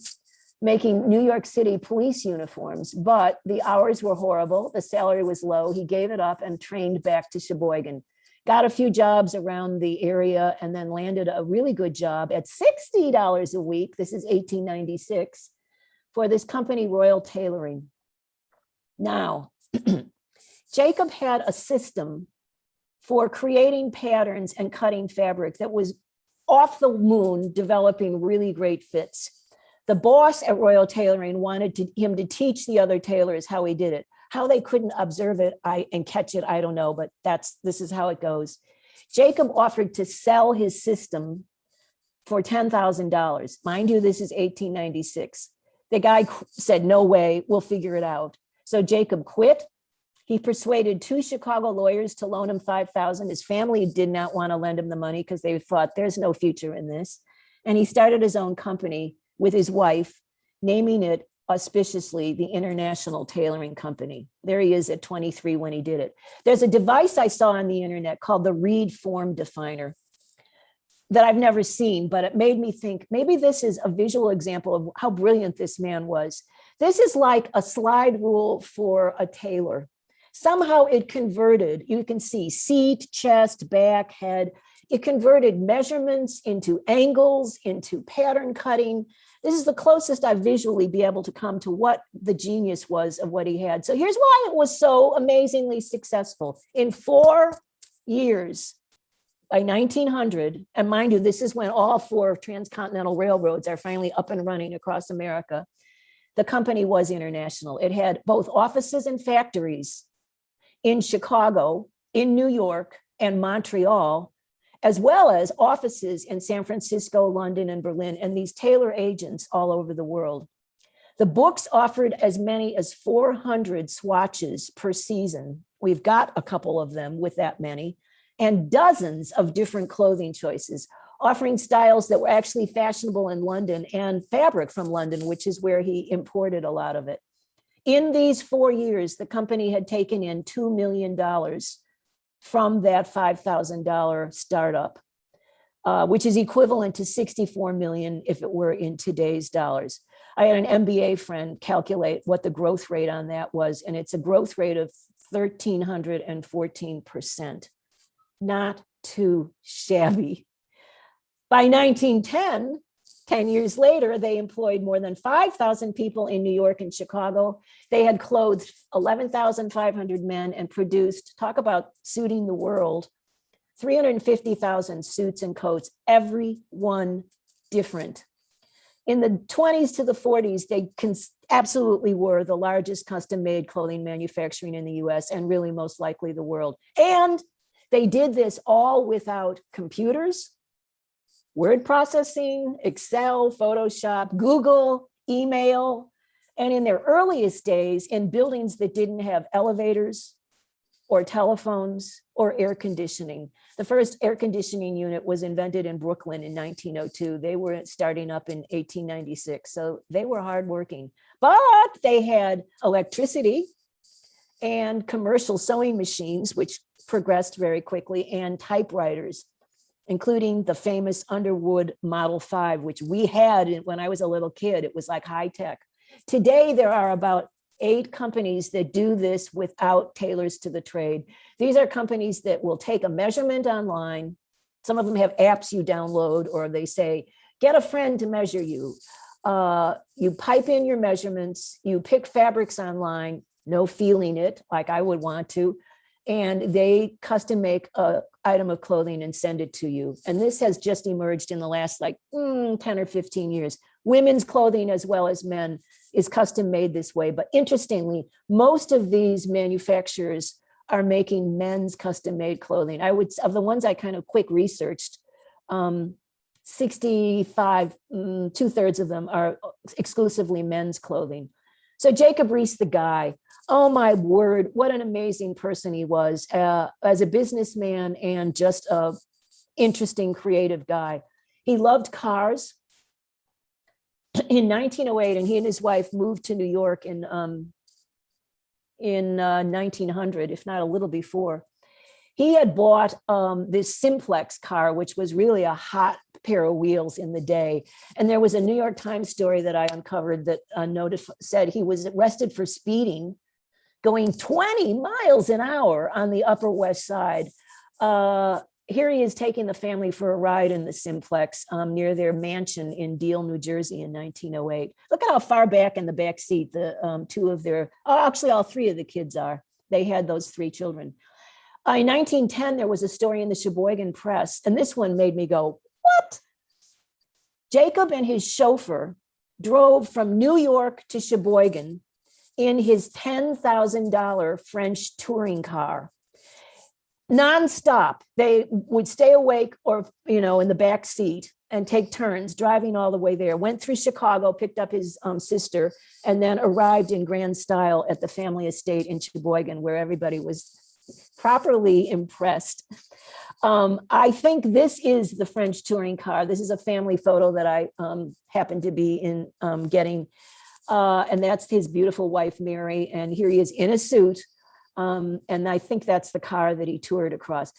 making New York City police uniforms, but the hours were horrible. The salary was low. He gave it up and trained back to Sheboygan. Got a few jobs around the area and then landed a really good job at $60 a week. This is 1896 for this company, Royal Tailoring. Now, Jacob had a system for creating patterns and cutting fabric that was off the moon, developing really great fits. The boss at Royal Tailoring wanted him to teach the other tailors how he did it. How they couldn't observe it and catch it, I don't know, but this is how it goes. Jacob offered to sell his system for $10,000. Mind you, this is 1896. The guy said, no way, we'll figure it out. So Jacob quit. He persuaded 2 Chicago lawyers to loan him $5,000. His family did not want to lend him the money because they thought there's no future in this. And he started his own company with his wife, naming it auspiciously the International Tailoring Company. There he is at 23 when he did it. There's a device I saw on the internet called the Reed Form Definer that I've never seen, but it made me think maybe this is a visual example of how brilliant this man was. This is like a slide rule for a tailor. Somehow it converted, you can see seat, chest, back, head. It converted measurements into angles, into pattern cutting. This is the closest I visually be able to come to what the genius was of what he had. So here's why it was so amazingly successful. In 4 years, by 1900, and mind you, this is when all 4 transcontinental railroads are finally up and running across America, the company was international. It had both offices and factories in Chicago, in New York, and Montreal, as well as offices in San Francisco, London, and Berlin, and these tailor agents all over the world. The books offered as many as 400 swatches per season. We've got a couple of them with that many, and dozens of different clothing choices, offering styles that were actually fashionable in London and fabric from London, which is where he imported a lot of it. In these 4 years, the company had taken in $2 million from that $5,000 startup, which is equivalent to 64 million if it were in today's dollars. I had an MBA friend calculate what the growth rate on that was, and it's a growth rate of 1,314%. Not too shabby. By 1910, 10 years later, they employed more than 5,000 people in New York and Chicago. They had clothed 11,500 men and produced, talk about suiting the world, 350,000 suits and coats, every one different. In the 20s to the 40s, they absolutely were the largest custom-made clothing manufacturing in the US and really most likely the world. And they did this all without computers, word processing, Excel, Photoshop, Google, email, and in their earliest days in buildings that didn't have elevators or telephones or air conditioning. The first air conditioning unit was invented in Brooklyn in 1902. They were starting up in 1896, so they were hardworking. But they had electricity and commercial sewing machines, which progressed very quickly, and typewriters, including the famous Underwood Model 5, which we had when I was a little kid. It was like high tech. Today, there are about 8 companies that do this without tailors to the trade. These are companies that will take a measurement online. Some of them have apps you download, or they say, get a friend to measure you. You pipe in your measurements, you pick fabrics online, no feeling it like I would want to, and they custom make an item of clothing and send it to you. And this has just emerged in the last 10 or 15 years. Women's clothing as well as men is custom made this way. But interestingly, most of these manufacturers are making men's custom made clothing. Of the ones I kind of quick researched, 65, 2/3 of them are exclusively men's clothing. So Jacob Reese, the guy, oh my word, what an amazing person he was as a businessman and just a interesting, creative guy. He loved cars. In 1908, and he and his wife moved to New York in 1900, if not a little before. He had bought this simplex car, which was really a hot pair of wheels in the day. And there was a New York Times story that I uncovered that said he was arrested for speeding, going 20 miles an hour on the Upper West Side. Here he is taking the family for a ride in the simplex near their mansion in Deal, New Jersey in 1908. Look at how far back in the back seat the two of their, actually all three of the kids are. They had those three children. In 1910, there was a story in the Sheboygan Press, and this one made me go, what? Jacob and his chauffeur drove from New York to Sheboygan in his $10,000 French touring car. Nonstop. They would stay awake or, in the back seat and take turns driving all the way there. Went through Chicago, picked up his sister, and then arrived in grand style at the family estate in Sheboygan, where everybody was properly impressed. I think this is the French touring car. This is a family photo that I happened to be in getting. And that's his beautiful wife, Mary. And here he is in a suit. And I think that's the car that he toured across.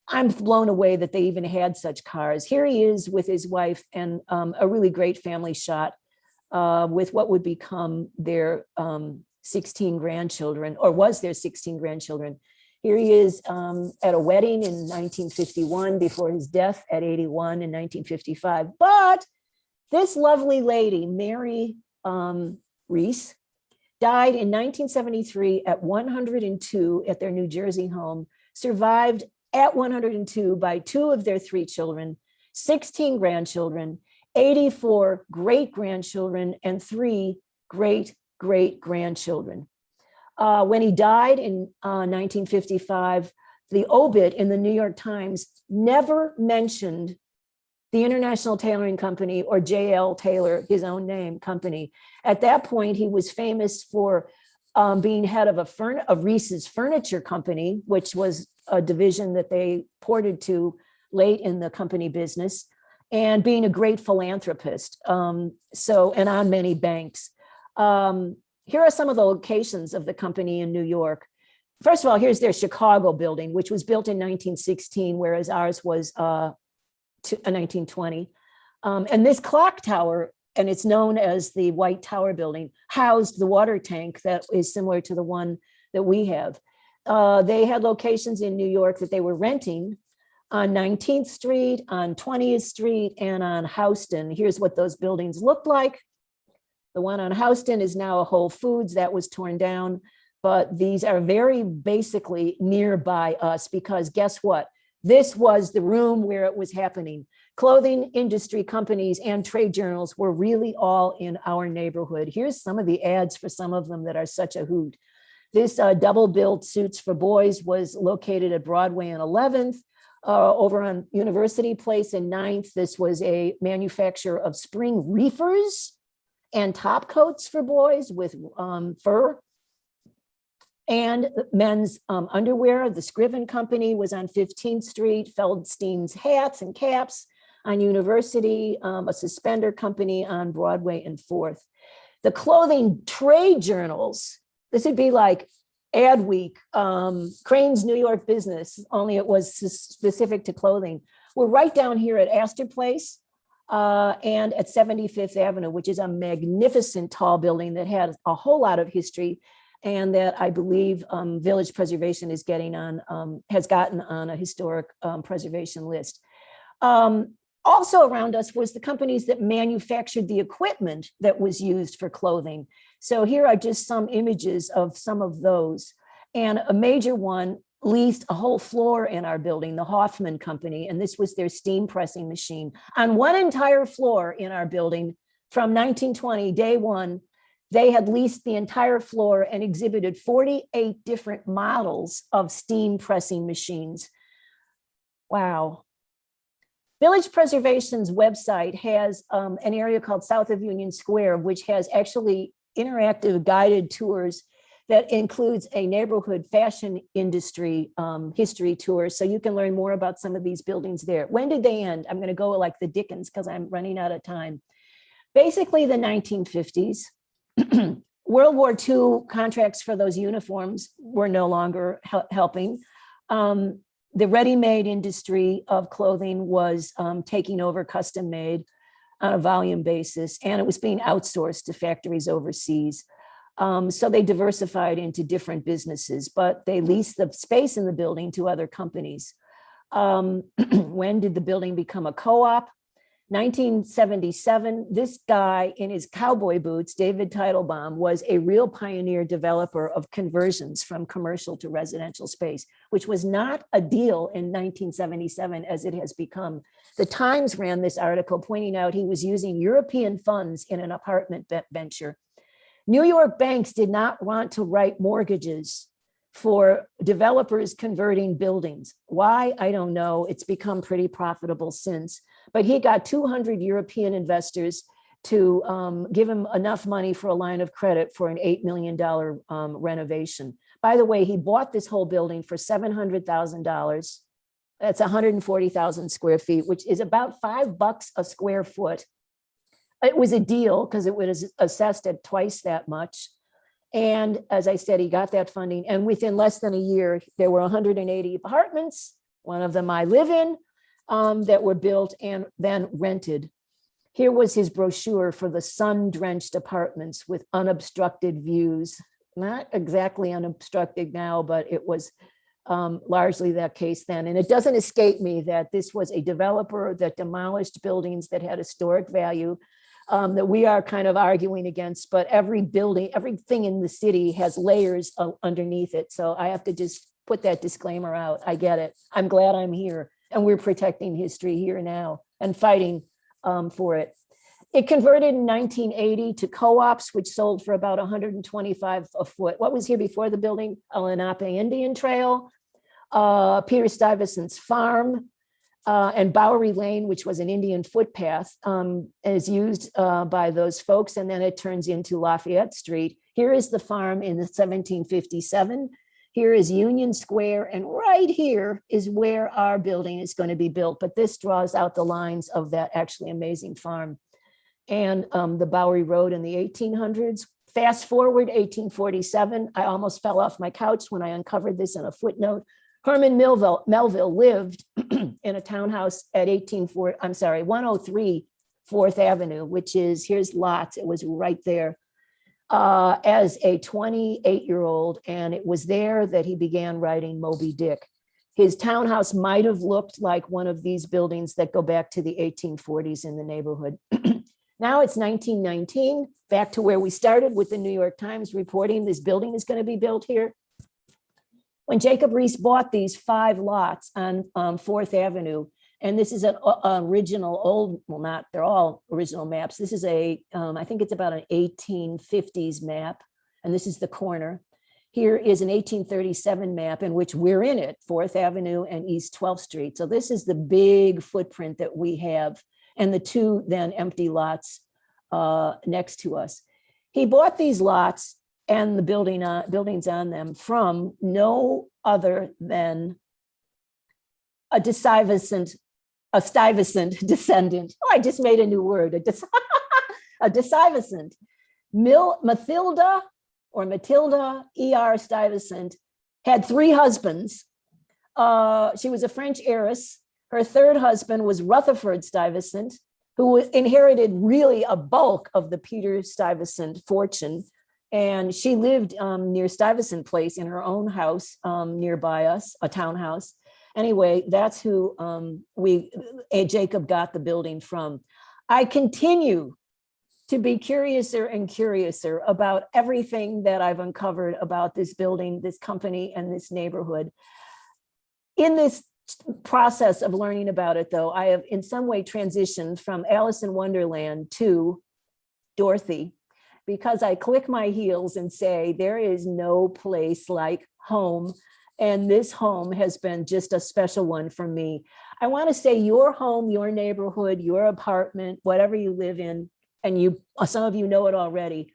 I'm blown away that they even had such cars. Here he is with his wife and a really great family shot with what would become their 16 grandchildren, or was their 16 grandchildren. Here he is at a wedding in 1951 before his death at 81 in 1955. But this lovely lady, Mary Reese, died in 1973 at 102 at their New Jersey home, survived at 102 by two of their three children, 16 grandchildren, 84 great-grandchildren, and 3 great-great-grandchildren. When he died in 1955, the obit in the New York Times never mentioned the International Tailoring Company or J.L. Taylor, his own name, company. At that point, he was famous for being head of Reese's Furniture Company, which was a division that they ported to late in the company business, and being a great philanthropist. And on many banks. Here are some of the locations of the company in New York. First of all, here's their Chicago building, which was built in 1916, whereas ours was 1920. And this clock tower, and it's known as the White Tower building, housed the water tank that is similar to the one that we have. They had locations in New York that they were renting on 19th Street, on 20th Street, and on Houston. Here's what those buildings looked like. The one on Houston is now a Whole Foods that was torn down, but these are very basically nearby us because guess what? This was the room where it was happening. Clothing industry companies and trade journals were really all in our neighborhood. Here's some of the ads for some of them that are such a hoot. This double-billed Suits for Boys was located at Broadway and 11th. Over on University Place in 9th, this was a manufacturer of spring reefers and top coats for boys with fur. And men's underwear. The Scriven Company was on 15th Street, Feldstein's hats and caps on University, a suspender company on Broadway and 4th. The clothing trade journals, this would be like Adweek, Crane's New York Business, only it was specific to clothing. We're right down here at Astor Place and at 75th Avenue, which is a magnificent tall building that had a whole lot of history and that I believe Village Preservation is has gotten on a historic preservation list. Also around us was the companies that manufactured the equipment that was used for clothing. So here are just some images of some of those. And a major one leased a whole floor in our building, the Hoffman Company, and this was their steam pressing machine. On one entire floor in our building from 1920, day one, they had leased the entire floor and exhibited 48 different models of steam pressing machines. Wow. Village Preservation's website has an area called South of Union Square, which has actually interactive guided tours that includes a neighborhood fashion industry history tour. So you can learn more about some of these buildings there. When did they end? I'm going to go like the Dickens because I'm running out of time. Basically the 1950s. World War II contracts for those uniforms were no longer helping. The ready-made industry of clothing was taking over custom made on a volume basis, and it was being outsourced to factories overseas. So they diversified into different businesses, but they leased the space in the building to other companies. When did the building become a co-op? 1977, this guy in his cowboy boots, David Teitelbaum, was a real pioneer developer of conversions from commercial to residential space, which was not a deal in 1977 as it has become. The Times ran this article pointing out he was using European funds in an apartment venture. New York banks did not want to write mortgages for developers converting buildings. Why? I don't know. It's become pretty profitable since. But he got 200 European investors to give him enough money for a line of credit for an $8 million renovation. By the way, he bought this whole building for $700,000. That's 140,000 square feet, which is about $5 a square foot. It was a deal because it was assessed at twice that much. And as I said, he got that funding. And within less than a year, there were 180 apartments, one of them I live in, that were built and then rented. Here was his brochure for the sun-drenched apartments with unobstructed views. Not exactly unobstructed now, but it was largely that case then. And it doesn't escape me that this was a developer that demolished buildings that had historic value, that we are kind of arguing against, but every building, everything in the city has layers underneath it. So I have to just put that disclaimer out. I get it. I'm glad I'm here. And we're protecting history here now and fighting for it. It converted in 1980 to co-ops, which sold for about 125 a foot. What was here before the building? A Lenape Indian Trail, Peter Stuyvesant's farm, and Bowery Lane, which was an Indian footpath, is used by those folks. And then it turns into Lafayette Street. Here is the farm in 1757. Here is Union Square, and right here is where our building is going to be built. But this draws out the lines of that actually amazing farm. And the Bowery Road in the 1800s. Fast forward 1847, I almost fell off my couch when I uncovered this in a footnote. Herman Melville lived in a townhouse at 103 4th Avenue, which is, here's lots, it was right there. As a 28-year-old, and it was there that he began writing Moby Dick. His townhouse might have looked like one of these buildings that go back to the 1840s in the neighborhood. Now it's 1919, back to where we started with the New York Times reporting this building is going to be built here. When Jacob Reese bought these 5 lots on 4th Avenue, and this is an original old, well, not, they're all original maps. This is a, I think it's about an 1850s map, and this is the corner. Here is an 1837 map in which we're in it, 4th Avenue and East 12th Street. So this is the big footprint that we have, and the 2 then empty lots next to us. He bought these lots and the buildings on them from no other than a Stuyvesant descendant. Oh, I just made a new word, a Stuyvesant. Matilda E.R. Stuyvesant had 3 husbands. She was a French heiress. Her 3rd husband was Rutherford Stuyvesant, who inherited really a bulk of the Peter Stuyvesant fortune. And she lived near Stuyvesant Place in her own house nearby us, a townhouse. Anyway, that's who Jacob got the building from. I continue to be curiouser and curiouser about everything that I've uncovered about this building, this company, and this neighborhood. In this process of learning about it, though, I have in some way transitioned from Alice in Wonderland to Dorothy, because I click my heels and say, there is no place like home. And this home has been just a special one for me. I want to say your home, your neighborhood, your apartment, whatever you live in, and some of you know it already,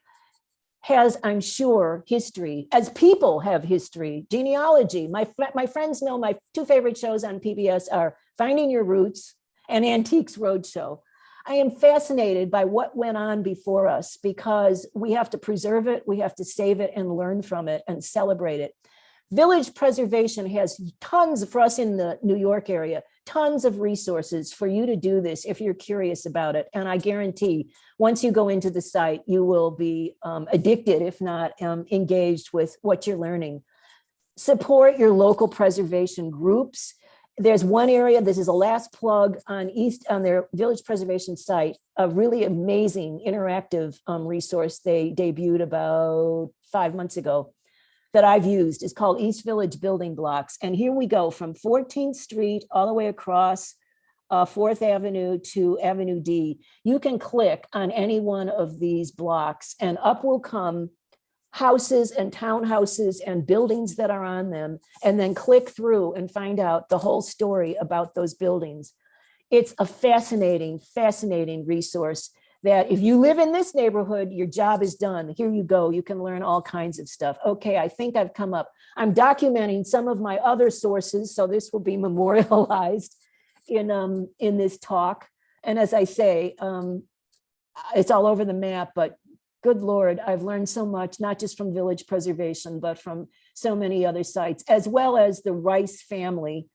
has, I'm sure, history, as people have history, genealogy. My friends know my two favorite shows on PBS are Finding Your Roots and Antiques Roadshow. I am fascinated by what went on before us because we have to preserve it, we have to save it and learn from it and celebrate it. Village preservation has tons for us in the New York area, tons of resources for you to do this if you're curious about it. And I guarantee once you go into the site, you will be addicted, if not engaged with what you're learning. Support your local preservation groups. There's one area, this is a last plug on their village preservation site, a really amazing interactive resource they debuted about 5 months ago that I've used. Is called East Village Building Blocks. And here we go from 14th Street all the way across 4th Avenue to Avenue D. You can click on any one of these blocks and up will come houses and townhouses and buildings that are on them, and then click through and find out the whole story about those buildings. It's a fascinating, fascinating resource that if you live in this neighborhood, your job is done. Here you go. You can learn all kinds of stuff. Okay, I think I've come up. I'm documenting some of my other sources, so this will be memorialized in this talk. And as I say, it's all over the map, but good Lord, I've learned so much, not just from village preservation, but from so many other sites, as well as the Rice family,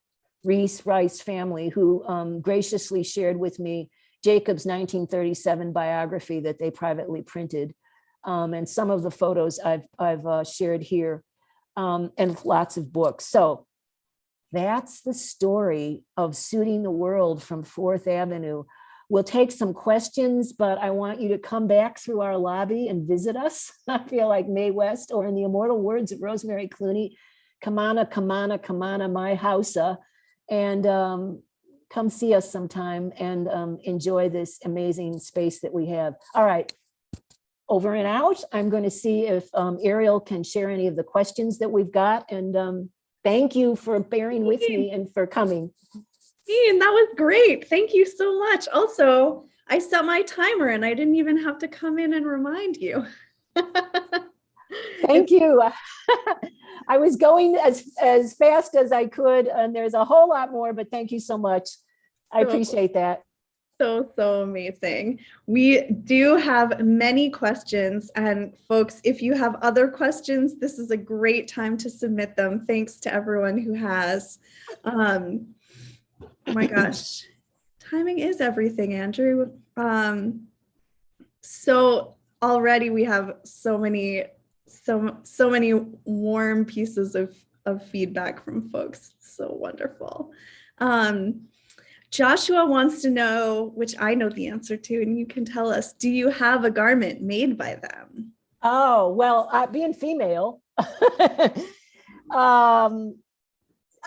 Reese Rice family, who graciously shared with me Jacob's 1937 biography that they privately printed. And some of the photos I've shared here, and lots of books. So that's the story of Suiting the World from 4th Avenue. We'll take some questions, but I want you to come back through our lobby and visit us. I feel like Mae West, or in the immortal words of Rosemary Clooney, come on, my house, and come see us sometime and enjoy this amazing space that we have. All right, over and out. I'm going to see if Ariel can share any of the questions that we've got. And thank you for bearing with me and for coming. Jeanne, that was great. Thank you so much. Also, I set my timer and I didn't even have to come in and remind you. Thank you. I was going as fast as I could, and there's a whole lot more, but thank you so much. I appreciate that. So amazing. We do have many questions, and folks, if you have other questions, this is a great time to submit them. Thanks to everyone who has. Oh my gosh, timing is everything, Andrew. So already we have so many warm pieces of feedback from folks. So wonderful. Joshua wants to know, which I know the answer to, and you can tell us, do you have a garment made by them? Oh, well, being female,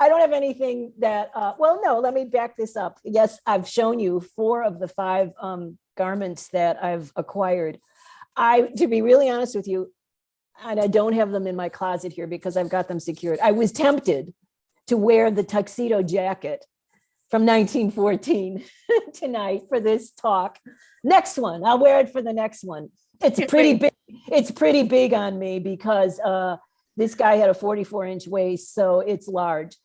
I don't have anything that, well, no, let me back this up. Yes, I've shown you 4 of the 5 garments that I've acquired. To be really honest with you, and I don't have them in my closet here because I've got them secured. I was tempted to wear the tuxedo jacket from 1914 tonight for this talk. Next one, I'll wear it for the next one. It's pretty big. It's pretty big on me because this guy had a 44-inch waist, so it's large.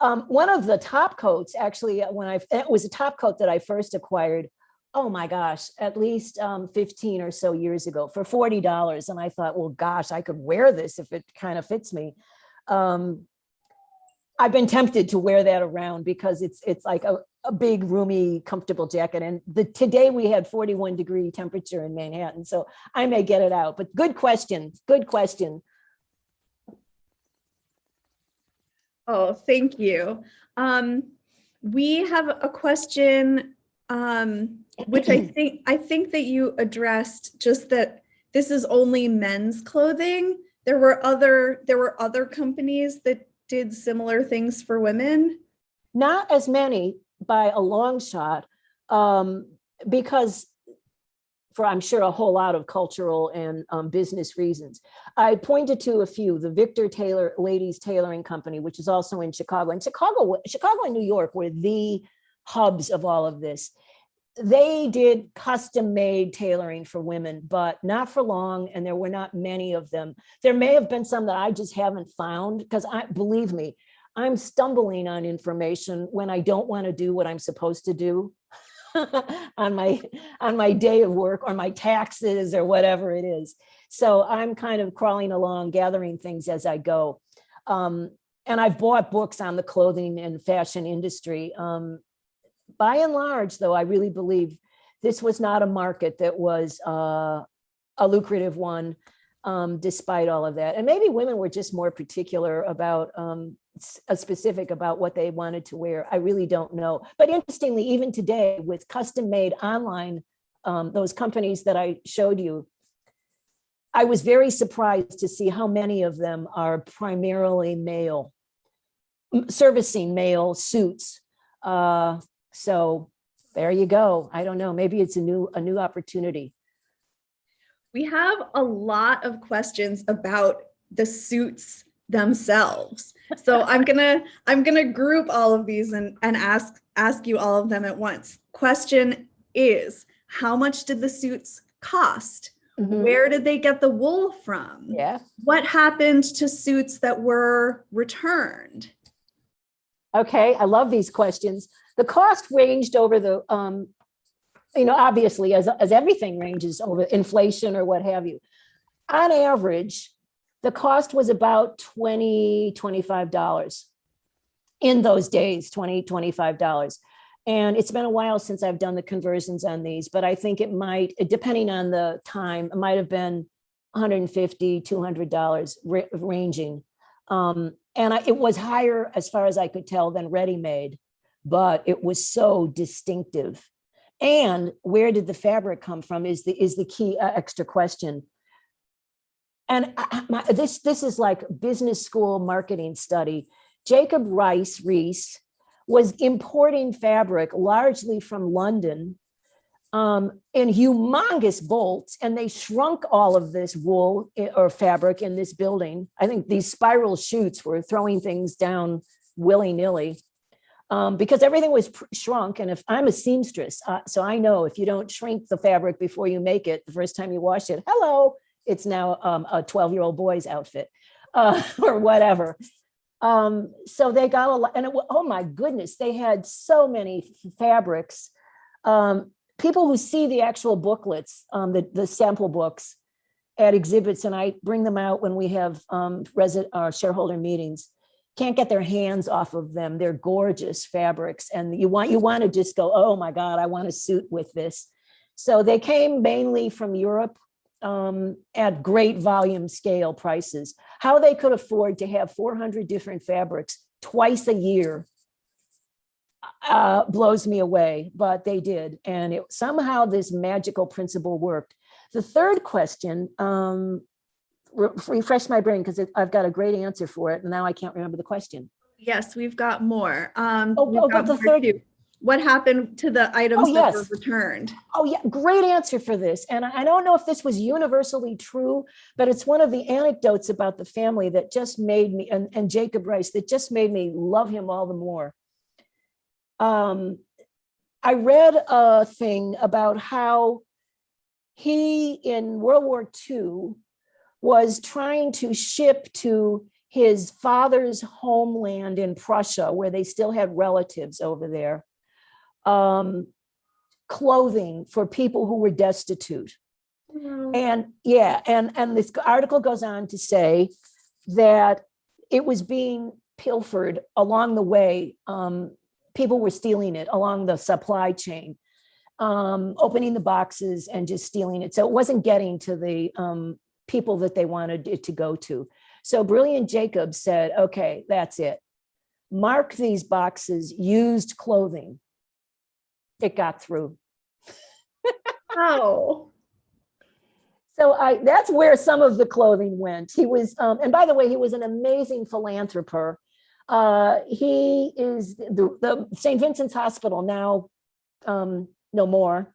One of the top coats, actually, it was a top coat that I first acquired, oh my gosh, at least 15 or so years ago for $40. And I thought, well, gosh, I could wear this if it kind of fits me. I've been tempted to wear that around because it's like a big, roomy, comfortable jacket. And today we had 41-degree temperature in Manhattan, so I may get it out. But good question, good question. Oh, thank you. We have a question, which I think that you addressed, just that this is only men's clothing. There were other companies that did similar things for women. Not as many by a long shot, because for I'm sure a whole lot of cultural and business reasons. I pointed to a few, the Victor Taylor Ladies Tailoring Company, which is also in Chicago. And Chicago and New York were the hubs of all of this. They did custom made tailoring for women, but not for long. And there were not many of them. There may have been some that I just haven't found, because believe me, I'm stumbling on information when I don't want to do what I'm supposed to do on my day of work or my taxes or whatever it is. So I'm kind of crawling along, gathering things as I go. And I've bought books on the clothing and fashion industry. By and large, though, I really believe this was not a market that was a lucrative one, despite all of that. And maybe women were just more particular about specific about what they wanted to wear. I really don't know. But interestingly, even today with custom made online, those companies that I showed you, I was very surprised to see how many of them are primarily male, servicing male suits. So there you go. I don't know. Maybe it's a new opportunity. We have a lot of questions about the suits themselves. So I'm gonna group all of these and ask you all of them at once. Question is, how much did the suits cost? Mm-hmm. Where did they get the wool from? Yeah. What happened to suits that were returned? Okay, I love these questions. The cost ranged over the, obviously, as everything ranges over inflation or what have you. On average, the cost was about $20-$25 in those days, $20-$25. And it's been a while since I've done the conversions on these, but I think it might, depending on the time, it might have been $150, $200 ranging. It was higher, as far as I could tell, than ready-made, but it was so distinctive. And where did the fabric come from is the key extra question. And this is like business school marketing study. Jacob Reese was importing fabric largely from London in humongous bolts, and they shrunk all of this wool or fabric in this building. I think these spiral chutes were throwing things down willy-nilly because everything was shrunk. And if I'm a seamstress, so I know if you don't shrink the fabric before you make it, the first time you wash it, hello, it's now a 12-year-old boy's outfit or whatever. So they got a lot, and oh my goodness, they had so many fabrics. People who see the actual booklets, the sample books at exhibits, and I bring them out when we have shareholder meetings, can't get their hands off of them. They're gorgeous fabrics, and you want to just go, oh my God, I want a suit with this. So they came mainly from Europe at great volume scale prices. How they could afford to have 400 different fabrics twice a year blows me away, but they did. And somehow this magical principle worked. The third question, refresh my brain because I've got a great answer for it. And now I can't remember the question. Yes, we've got more. But the third. What happened to the items that were returned? Oh, yeah. Great answer for this. And I don't know if this was universally true, but it's one of the anecdotes about the family that just made me, and Jacob Rice, that just made me love him all the more. I read a thing about how he, in World War II, was trying to ship to his father's homeland in Prussia, where they still had relatives over there, clothing for people who were destitute. And this article goes on to say that it was being pilfered along the way. People were stealing it along the supply chain, opening the boxes and just stealing it. So it wasn't getting to the people that they wanted it to go to. So Brilliant Jacob said, okay, that's it. Mark these boxes used clothing. It got through. Oh. So that's where some of the clothing went. He was, and by the way, he was an amazing philanthropist. He is the St. Vincent's Hospital now, no more.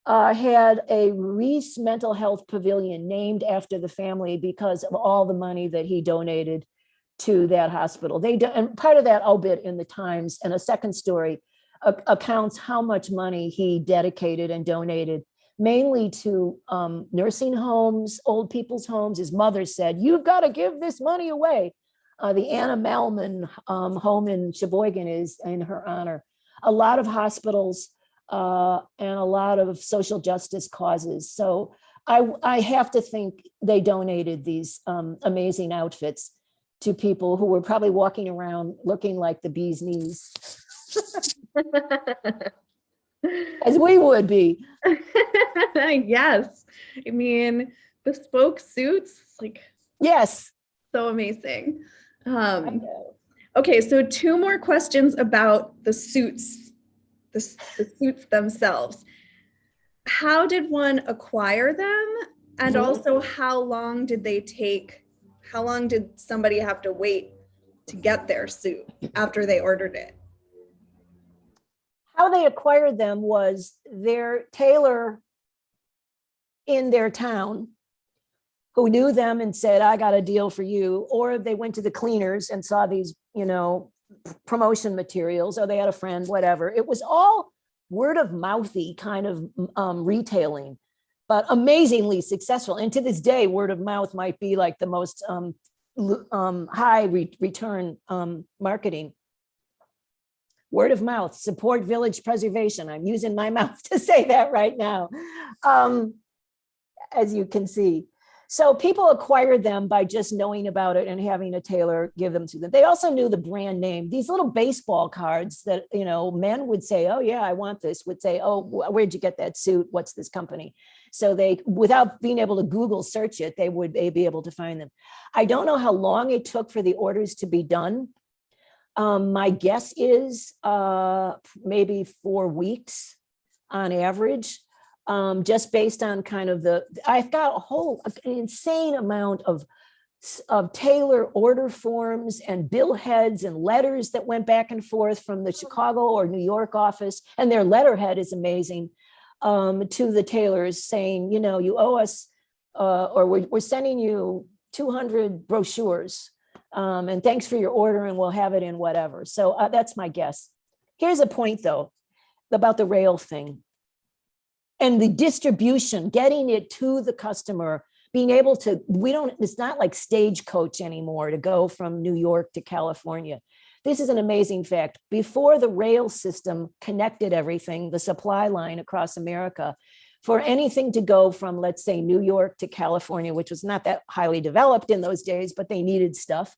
had a Reese mental health pavilion named after the family because of all the money that he donated to that hospital. And part of that obit in the Times, and a second story accounts how much money he dedicated and donated, mainly to nursing homes, old people's homes. His mother said, "You've got to give this money away." The Anna Malman home in Sheboygan is in her honor. A lot of hospitals and a lot of social justice causes. So I have to think they donated these amazing outfits to people who were probably walking around looking like the bee's knees, as we would be. Yes. I mean, bespoke suits, like, Yes. so amazing. Okay, so two more questions about the suits, the suits themselves. How did one acquire them? And also, how long did they take? How long did somebody have to wait to get their suit after they ordered it? How they acquired them was their tailor in their town who knew them and said, "I got a deal for you." Or they went to the cleaners and saw these, promotion materials, or they had a friend, whatever. It was all word of mouthy kind of retailing, but amazingly successful. And to this day, word of mouth might be like the most high return marketing. Word of mouth, support village preservation. I'm using my mouth to say that right now, as you can see. So people acquired them by just knowing about it and having a tailor give them to them. They also knew the brand name. These little baseball cards that, men would say, "Oh yeah, I want this," would say, "Oh, where'd you get that suit? What's this company?" So they, without being able to Google search it, they would be able to find them. I don't know how long it took for the orders to be done. My guess is maybe 4 weeks on average. Just based on kind of I've got an insane amount of tailor order forms and bill heads and letters that went back and forth from the Chicago or New York office. And their letterhead is amazing, to the tailors saying, you owe us, or we're sending you 200 brochures, and thanks for your order, and we'll have it in whatever. So that's my guess. Here's a point though, about the rail thing. And the distribution, getting it to the customer, being able to, it's not like Stagecoach anymore to go from New York to California. This is an amazing fact. Before the rail system connected everything, the supply line across America, for anything to go from, let's say, New York to California, which was not that highly developed in those days, but they needed stuff.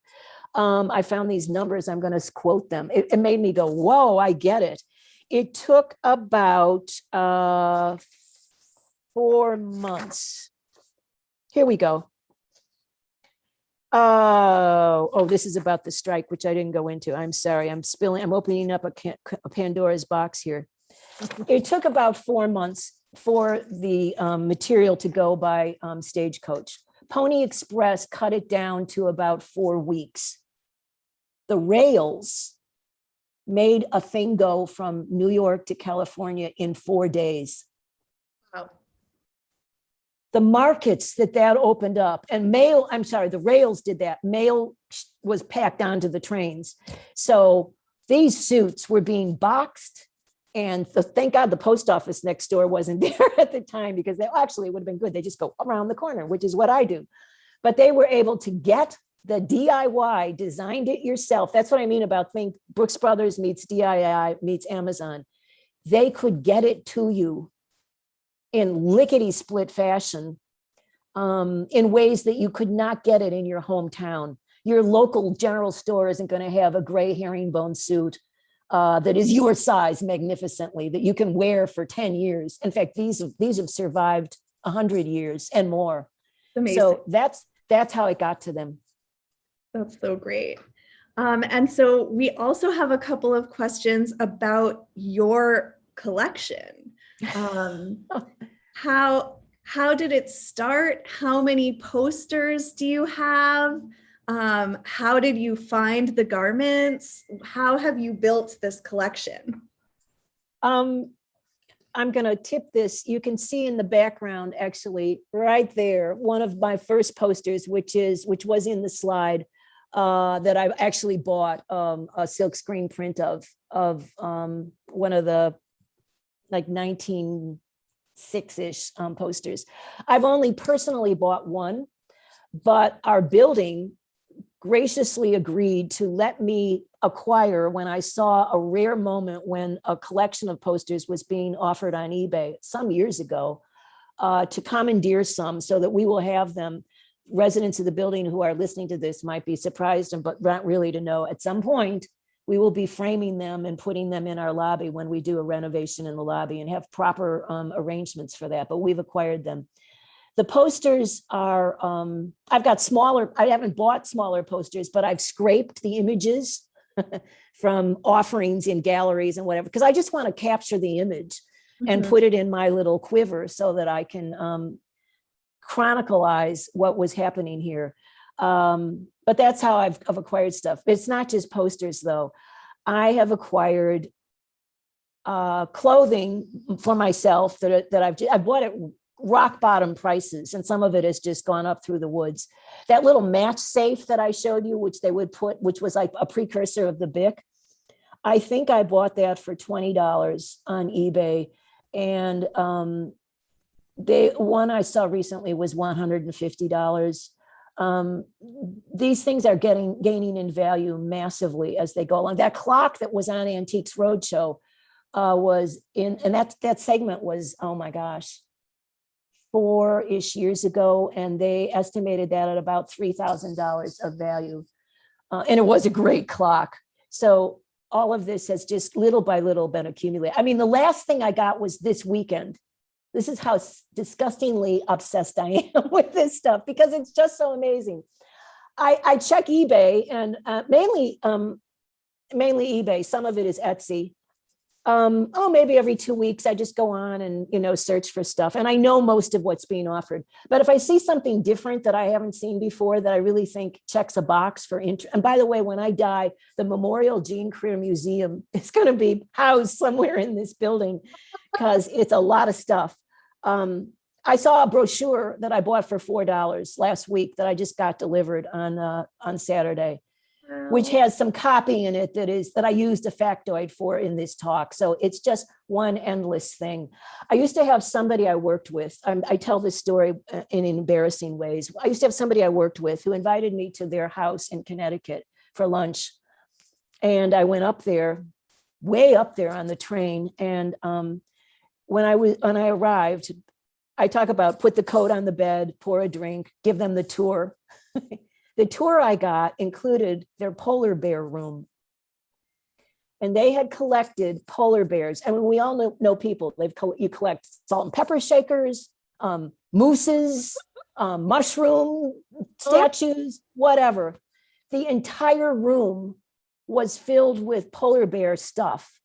I found these numbers, I'm going to quote them. It made me go, whoa, I get it. It took about 4 months. Here we go. Oh, this is about the strike, which I didn't go into. I'm sorry. I'm opening up a Pandora's box here. It took about 4 months for the material to go by Stagecoach. Pony Express cut it down to about 4 weeks. The rails made a thing go from New York to California in 4 days. Wow. The markets that opened up, and the rails did that. Mail was packed onto the trains. So these suits were being boxed, and thank God the post office next door wasn't there at the time, because it would have been good. They just go around the corner, which is what I do. But they were able to get the DIY, designed it yourself. That's what I mean about Brooks Brothers meets DIY meets Amazon. They could get it to you in lickety-split fashion, in ways that you could not get it in your hometown. Your local general store isn't going to have a gray herringbone suit that is your size magnificently, that you can wear for 10 years. In fact, these have survived 100 years and more. Amazing. So that's how it got to them. That's so great. And so we also have a couple of questions about your collection. How did it start? How many posters do you have? How did you find the garments? How have you built this collection? I'm going to tip this. You can see in the background, actually, right there, one of my first posters, which was in the slide that I actually bought a silk screen print of one of the like 1906-ish posters. I've only personally bought one, but our building graciously agreed to let me acquire when I saw a rare moment when a collection of posters was being offered on eBay some years ago, to commandeer some so that we will have them. Residents of the building who are listening to this might be surprised, but not really to know at some point we will be framing them and putting them in our lobby when we do a renovation in the lobby and have proper arrangements for that, but we've acquired them. The posters are, I've got smaller, I haven't bought smaller posters, but I've scraped the images from offerings in galleries and whatever, because I just want to capture the image and put it in my little quiver so that I can chronicleize what was happening here. But that's how I've acquired stuff. It's not just posters, though. I have acquired clothing for myself that I've bought at rock bottom prices, and some of it has just gone up through the woods. That little match safe that I showed you, which they would put, which was like a precursor of the Bic, I think I bought that for $20 on eBay, and one I saw recently was $150. These things are gaining in value massively as they go along. That clock that was on Antiques Roadshow was in, and that segment was, oh my gosh, 4-ish years ago, and they estimated that at about $3,000 of value. And it was a great clock. So all of this has just little by little been accumulated. I mean, the last thing I got was this weekend. This is how disgustingly obsessed I am with this stuff, because it's just so amazing. I check eBay, and mainly eBay. Some of it is Etsy. Maybe every 2 weeks I just go on and, search for stuff. And I know most of what's being offered. But if I see something different that I haven't seen before that I really think checks a box for interest. And by the way, when I die, the Memorial Jeanne Krier Museum is going to be housed somewhere in this building because it's a lot of stuff. I saw a brochure that I bought for $4 last week that I just got delivered on Saturday, which has some copy in it that I used a factoid for in this talk. So it's just one endless thing. I used to have somebody I worked with. I tell this story in embarrassing ways. I used to have somebody I worked with who invited me to their house in Connecticut for lunch. And I went up there, way up there on the train. And when I arrived, I talk about put the coat on the bed, pour a drink, give them the tour. The tour I got included their polar bear room. And they had collected polar bears. And we all know people, you collect salt and pepper shakers, mooses, mushroom statues, whatever. The entire room was filled with polar bear stuff,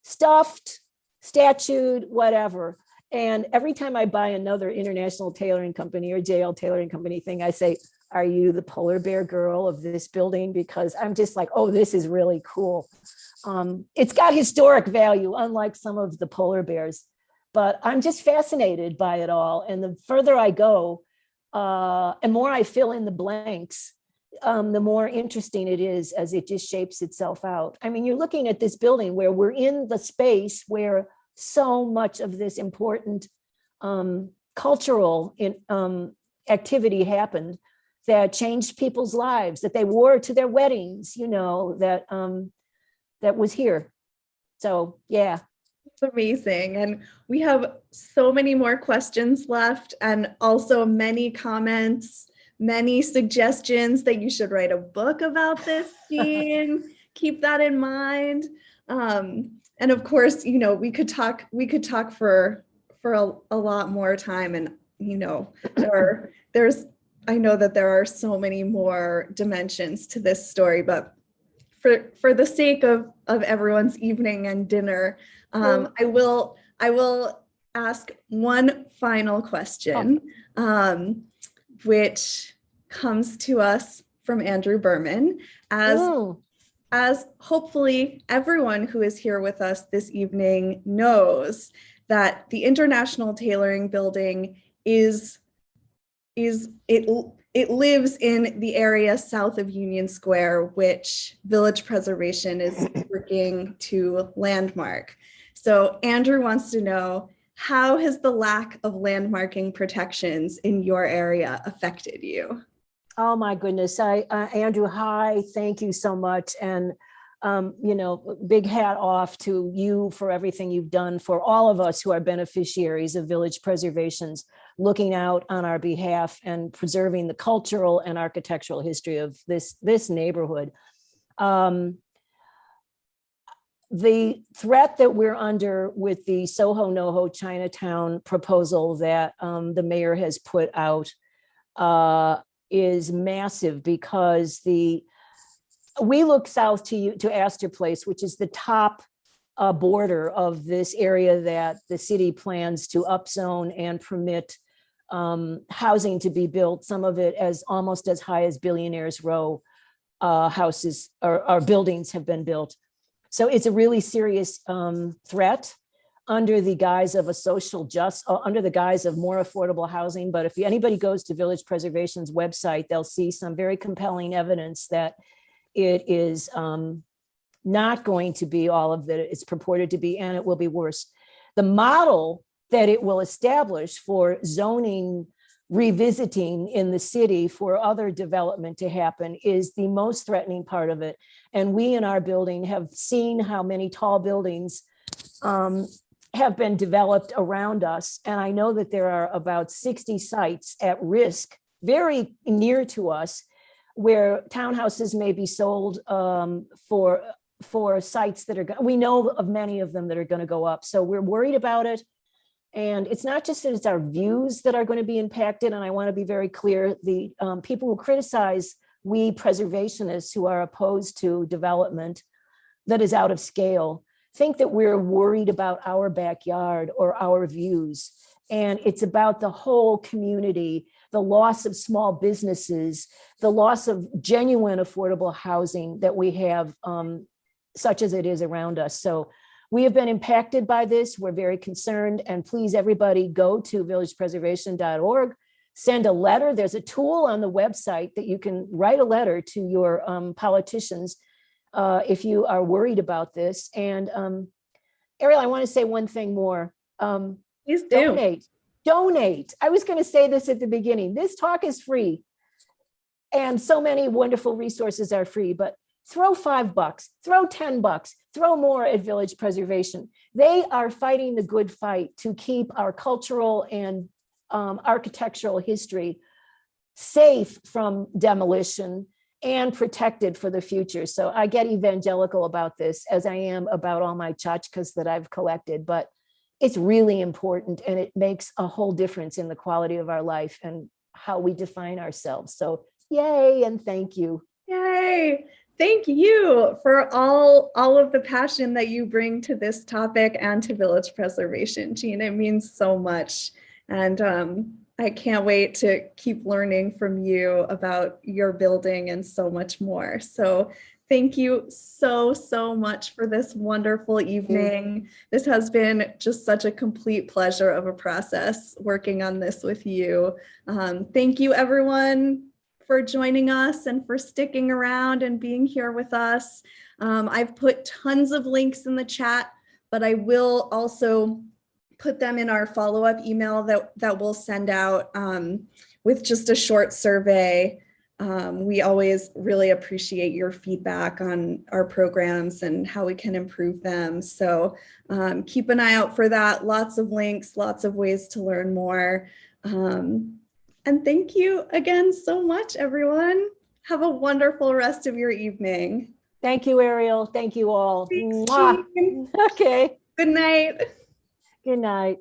stuffed, statued, whatever. And every time I buy another International Tailoring Company or JL Tailoring Company thing, I say, are you the polar bear girl of this building? Because I'm just like, oh, this is really cool. It's got historic value, unlike some of the polar bears, but I'm just fascinated by it all. And the further I go, and more I fill in the blanks, the more interesting it is as it just shapes itself out. I mean, you're looking at this building where we're in the space where so much of this important cultural activity happened that changed people's lives, that they wore to their weddings, that was here. So, yeah. It's amazing. And we have so many more questions left, and also many comments, many suggestions that you should write a book about this, Jeanne. Keep that in mind. And of course, we could talk for a lot more time. And, I know that there are so many more dimensions to this story, but for the sake of everyone's evening and dinner, I will ask one final question, which comes to us from Andrew Berman, as hopefully everyone who is here with us this evening knows. that the International Tailoring Building it lives in the area south of Union Square, which Village Preservation is working to landmark. So Andrew wants to know, how has the lack of landmarking protections in your area affected you? Oh my goodness. Andrew, hi, thank you so much. And, big hat off to you for everything you've done for all of us who are beneficiaries of Village Preservations, looking out on our behalf and preserving the cultural and architectural history of this neighborhood. The threat that we're under with the Soho NoHo Chinatown proposal that the mayor has put out is massive, because we look south to Astor Place, which is the top border of this area that the city plans to upzone and permit housing to be built, some of it as almost as high as Billionaires Row houses or buildings have been built. So it's a really serious threat under the guise of under the guise of more affordable housing. But if anybody goes to Village Preservation's website, they'll see some very compelling evidence that it is not going to be all of that it's purported to be, and it will be worse. The model that it will establish for zoning revisiting in the city for other development to happen is the most threatening part of it. And we in our building have seen how many tall buildings have been developed around us. And I know that there are about 60 sites at risk, very near to us, where townhouses may be sold for sites that are, we know of many of them that are going to go up. So we're worried about it. And it's not just that it's our views that are going to be impacted. And I want to be very clear, the people who criticize we preservationists who are opposed to development that is out of scale think that we're worried about our backyard or our views. And it's about the whole community, the loss of small businesses, the loss of genuine affordable housing that we have, such as it is around us. So we have been impacted by this. We're very concerned. And please, everybody, go to villagepreservation.org, send a letter. There's a tool on the website that you can write a letter to your politicians if you are worried about this. And Ariel, I want to say one thing more. Please do. Donate. I was going to say this at the beginning. This talk is free. And so many wonderful resources are free, but throw $5, throw $10, throw more at Village Preservation. They are fighting the good fight to keep our cultural and architectural history safe from demolition and protected for the future. So I get evangelical about this, as I am about all my tchotchkes that I've collected, but it's really important, and it makes a whole difference in the quality of our life and how we define ourselves. So yay, and thank you. Yay. Thank you for all of the passion that you bring to this topic and to Village Preservation, Jeanne. It means so much. And I can't wait to keep learning from you about your building and so much more. So thank you so, so much for this wonderful evening. This has been just such a complete pleasure of a process working on this with you. Thank you, everyone, for joining us and for sticking around and being here with us. I've put tons of links in the chat, but I will also put them in our follow-up email that we'll send out with just a short survey. We always really appreciate your feedback on our programs and how we can improve them. So keep an eye out for that. Lots of links, lots of ways to learn more. And thank you again so much, everyone. Have a wonderful rest of your evening. Thank you, Ariel. Thank you all. Thanks, Okay. Good night. Good night.